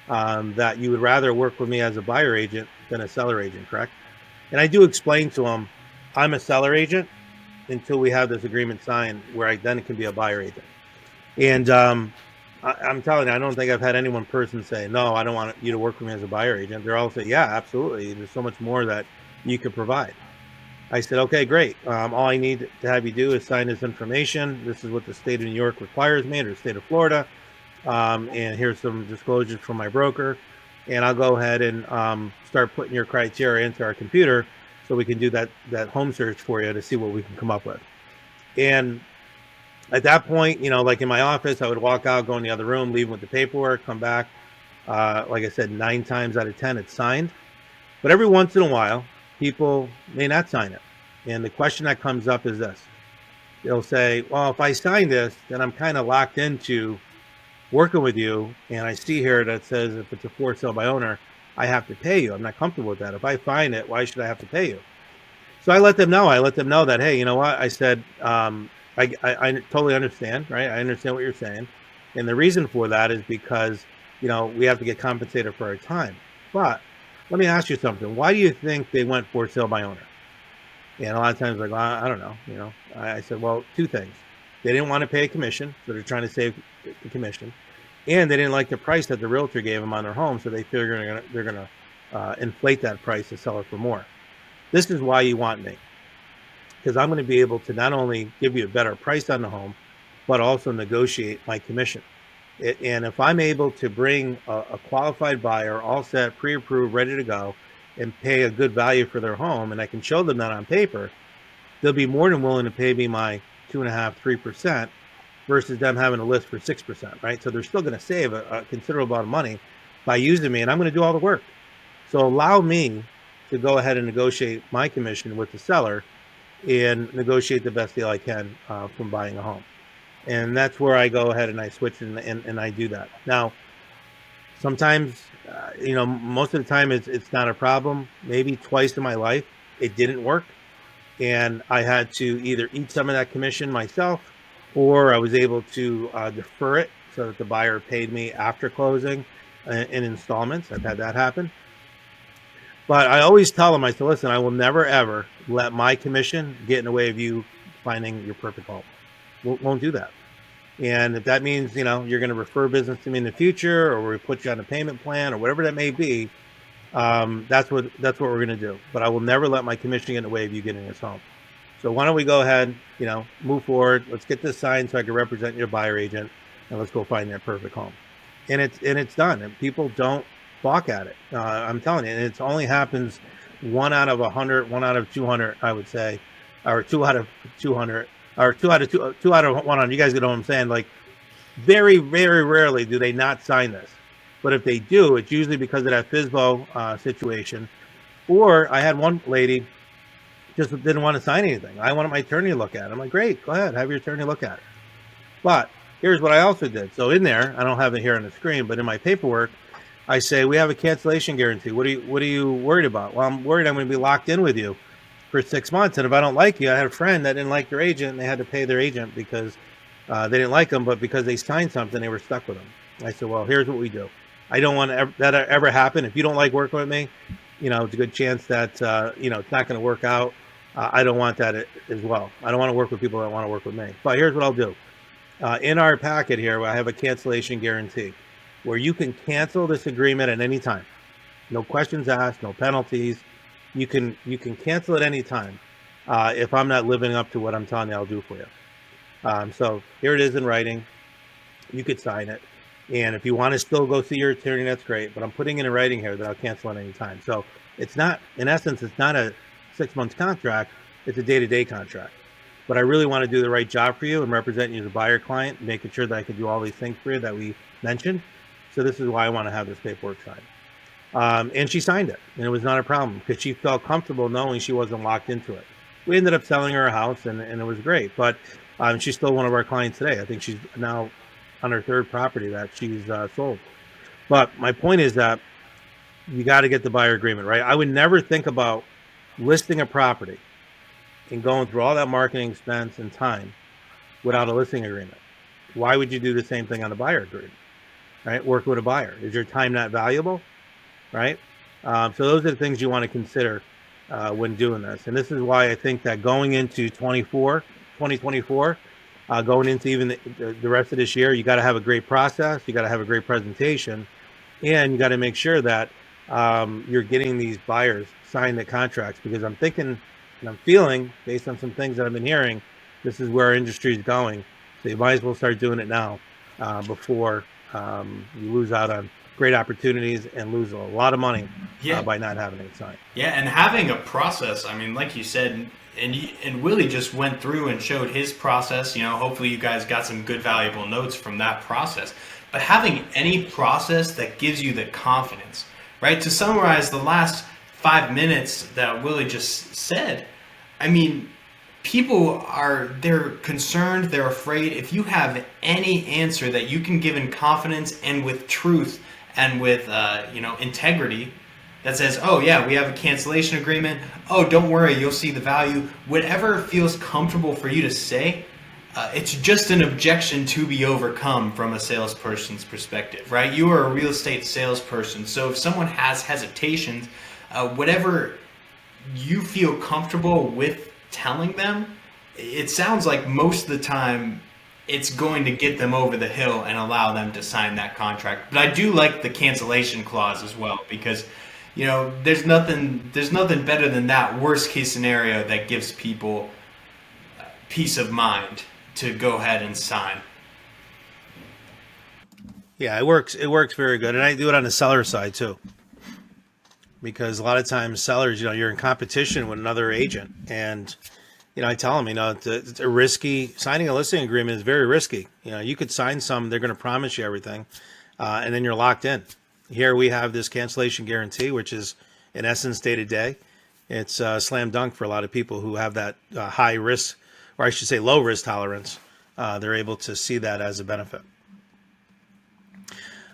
that you would rather work with me as a buyer agent than a seller agent, correct? And I do explain to them, I'm a seller agent until we have this agreement signed where I then can be a buyer agent. And I'm telling you, I don't think I've had any one person say, no, I don't want you to work with me as a buyer agent. They're all saying, yeah, absolutely. There's so much more that you could provide. I said, okay, great. All I need to have you do is sign this information. This is what the state of New York requires me, or the state of Florida. And here's some disclosures from my broker. And I'll go ahead and start putting your criteria into our computer so we can do that home search for you to see what we can come up with. And at that point, like in my office, I would walk out, go in the other room, leave with the paperwork, come back. Like I said, 9 times out of 10, it's signed. But every once in a while, people may not sign it. And the question that comes up is this. They'll say, well, if I sign this, then I'm kind of locked into working with you. And I see here that says if it's a for sale by owner, I have to pay you. I'm not comfortable with that. If I find it, why should I have to pay you? So I let them know. That, hey, you know what? I said, I totally understand, right? I understand what you're saying. And the reason for that is because, we have to get compensated for our time. But let me ask you something. Why do you think they went for sale by owner? And a lot of times, like, well, I don't know. I said, well, 2 things. They didn't want to pay a commission, so they're trying to save the commission. And they didn't like the price that the realtor gave them on their home, so they figure they're going to inflate that price to sell it for more. This is why you want me. Because I'm going to be able to not only give you a better price on the home, but also negotiate my commission. And if I'm able to bring a qualified buyer, all set, pre-approved, ready to go, and pay a good value for their home, and I can show them that on paper, they'll be more than willing to pay me my 2.5%, 3% versus them having a list for 6%, right? So they're still going to save a considerable amount of money by using me, and I'm going to do all the work. So allow me to go ahead and negotiate my commission with the seller and negotiate the best deal I can from buying a home. And that's where I go ahead and I switch and I do that. Now, sometimes, most of the time it's not a problem. Maybe twice in my life, it didn't work. And I had to either eat some of that commission myself, or I was able to defer it so that the buyer paid me after closing in installments. I've had that happen. But I always tell them, I said, listen, I will never, ever let my commission get in the way of you finding your perfect home. Won't do that. And if that means, you're going to refer business to me in the future, or we put you on a payment plan, or whatever that may be, that's what we're going to do. But I will never let my commission get in the way of you getting this home. So why don't we go ahead, move forward. Let's get this signed so I can represent your buyer agent, and let's go find that perfect home. And it's done. And people don't balk at it. I'm telling you, and it only happens 1 out of 100, 1 out of 200, I would say, or 2 out of 200. Or 2 out of 100. You guys get what I'm saying? Like, very, very rarely do they not sign this. But if they do, it's usually because of that FSBO situation. Or I had one lady just didn't want to sign anything. I wanted my attorney to look at it. I'm like, great, go ahead, have your attorney look at it. But here's what I also did. So in there, I don't have it here on the screen, but in my paperwork, I say we have a cancellation guarantee. What are you worried about? Well, I'm worried I'm going to be locked in with you for 6 months, and if I don't like you, I had a friend that didn't like your agent, and they had to pay their agent because they didn't like them, but because they signed something, they were stuck with them. I said, well, here's what we do. I don't want that ever happen. If you don't like working with me, it's a good chance that it's not going to work out. I don't want that as well. I don't want to work with people that want to work with me. But here's what I'll do. In our packet here, I have a cancellation guarantee where you can cancel this agreement at any time. No questions asked, no penalties. You can cancel at any time if I'm not living up to what I'm telling you I'll do for you. So here it is in writing. You could sign it. And if you want to still go see your attorney, that's great. But I'm putting in writing here that I'll cancel at any time. So it's not, in essence, it's not a 6-month contract. It's a day-to-day contract. But I really want to do the right job for you and represent you as a buyer client, making sure that I can do all these things for you that we mentioned. So this is why I want to have this paperwork signed. And she signed it, and it was not a problem because she felt comfortable knowing she wasn't locked into it. We ended up selling her a house, and it was great. But she's still one of our clients today. I think she's now on her 3rd property that she's sold. But my point is that you got to get the buyer agreement, right? I would never think about listing a property and going through all that marketing expense and time without a listing agreement. Why would you do the same thing on the buyer agreement, right? Work with a buyer. Is your time not valuable, right? So those are the things you want to consider when doing this. And this is why I think that going into 2024, going into even the rest of this year, you got to have a great process, you got to have a great presentation, and you got to make sure that you're getting these buyers sign the contracts, because I'm thinking and I'm feeling, based on some things that I've been hearing, this is where our industry is going. So you might as well start doing it now before you lose out on great opportunities and lose a lot of money by not having it signed. Yeah, and having a process, I mean, like you said, and Willie just went through and showed his process. Hopefully you guys got some good, valuable notes from that process. But having any process that gives you the confidence, right? To summarize the last 5 minutes that Willie just said, I mean, people they're concerned, they're afraid. If you have any answer that you can give in confidence and with truth and with integrity, that says, oh yeah, we have a cancellation agreement, oh don't worry, you'll see the value, whatever feels comfortable for you to say, it's just an objection to be overcome from a salesperson's perspective, right? You are a real estate salesperson, so if someone has hesitations, whatever you feel comfortable with telling them, it sounds like most of the time it's going to get them over the hill and allow them to sign that contract. But I do like the cancellation clause as well, because there's nothing better than that worst case scenario that gives people peace of mind to go ahead and sign. Yeah, it works very good, and I do it on the seller side too, because a lot of times sellers, you're in competition with another agent, and I tell them, it's a risky, signing a listing agreement is very risky. You could sign some, they're going to promise you everything, and then you're locked in. Here we have this cancellation guarantee, which is in essence day to day. It's a slam dunk for a lot of people who have that high risk, or I should say low risk tolerance. They're able to see that as a benefit.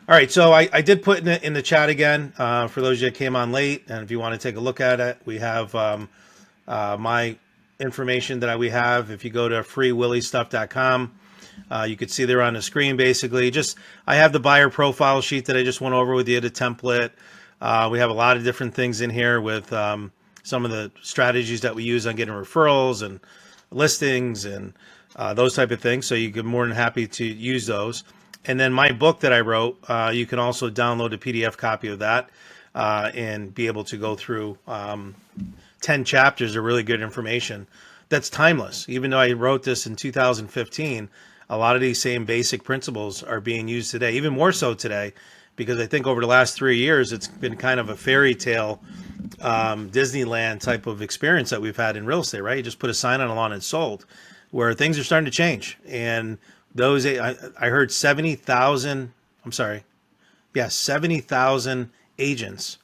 All right, so I did put in the chat again for those of you that came on late, and if you want to take a look at it, we have my information that we have. If you go to freewilliestuff.com, you could see there on the screen. Basically, I have the buyer profile sheet that I just went over with you, the template. We have a lot of different things in here with some of the strategies that we use on getting referrals and listings and those type of things. So you can more than happy to use those. And then my book that I wrote, you can also download a PDF copy of that and be able to go through 10 chapters of really good information that's timeless. Even though I wrote this in 2015, a lot of these same basic principles are being used today, even more so today, because I think over the last 3 years, it's been kind of a fairy tale Disneyland type of experience that we've had in real estate, right? You just put a sign on a lawn and it's sold, where things are starting to change. And those, I heard 70,000, I'm sorry, Yeah, 70,000 agents.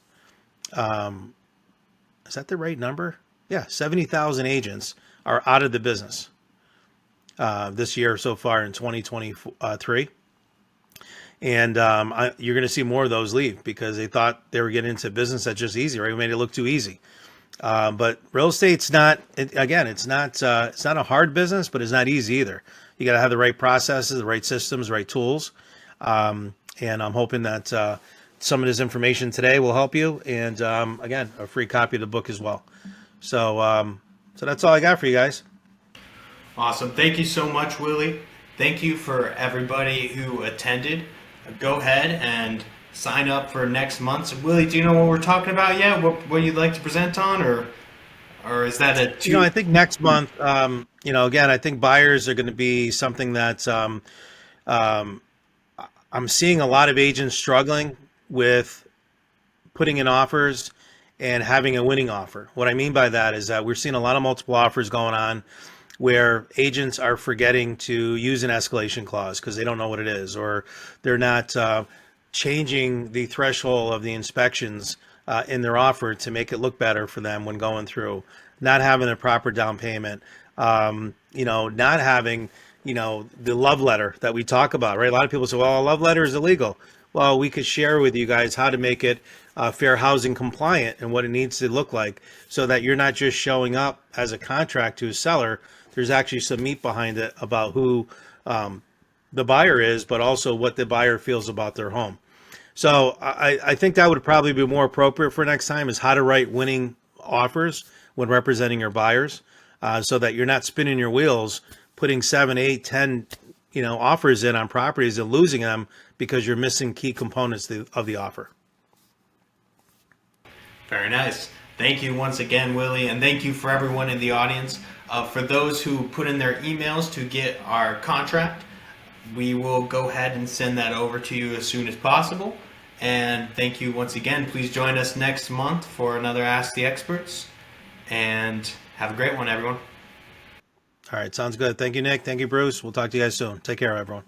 Is that the right number? Yeah, 70,000 agents are out of the business this year so far in 2023. And you're going to see more of those leave because they thought they were getting into business that's just easy, right? We made it look too easy. But real estate's not, it's not a hard business, but it's not easy either. You got to have the right processes, the right systems, the right tools. And I'm hoping that some of this information today will help you. And again, a free copy of the book as well. So that's all I got for you guys. Awesome. Thank you so much, Willie. Thank you for everybody who attended. Go ahead and sign up for next month. So, Willie, do you know what we're talking about yet? What you'd like to present on, or is that a two? I think next month, again, I think buyers are going to be something that I'm seeing a lot of agents struggling with putting in offers and having a winning offer. What I mean by that is that we're seeing a lot of multiple offers going on where agents are forgetting to use an escalation clause because they don't know what it is, or they're not changing the threshold of the inspections in their offer to make it look better for them when going through, not having the proper down payment, not having, the love letter that we talk about, right? A lot of people say, well, a love letter is illegal. Well, we could share with you guys how to make it fair housing compliant and what it needs to look like so that you're not just showing up as a contract to a seller. There's actually some meat behind it about who the buyer is, but also what the buyer feels about their home. So I think that would probably be more appropriate for next time, is how to write winning offers when representing your buyers, so that you're not spinning your wheels, putting 7, 8, 10, offers in on properties and losing them because you're missing key components of the offer. Very nice. Thank you once again, Willie, and thank you for everyone in the audience. For those who put in their emails to get our contract, we will go ahead and send that over to you as soon as possible. And thank you once again. Please join us next month for another Ask the Experts. And have a great one, everyone. All right, sounds good. Thank you, Nick. Thank you, Bruce. We'll talk to you guys soon. Take care, everyone.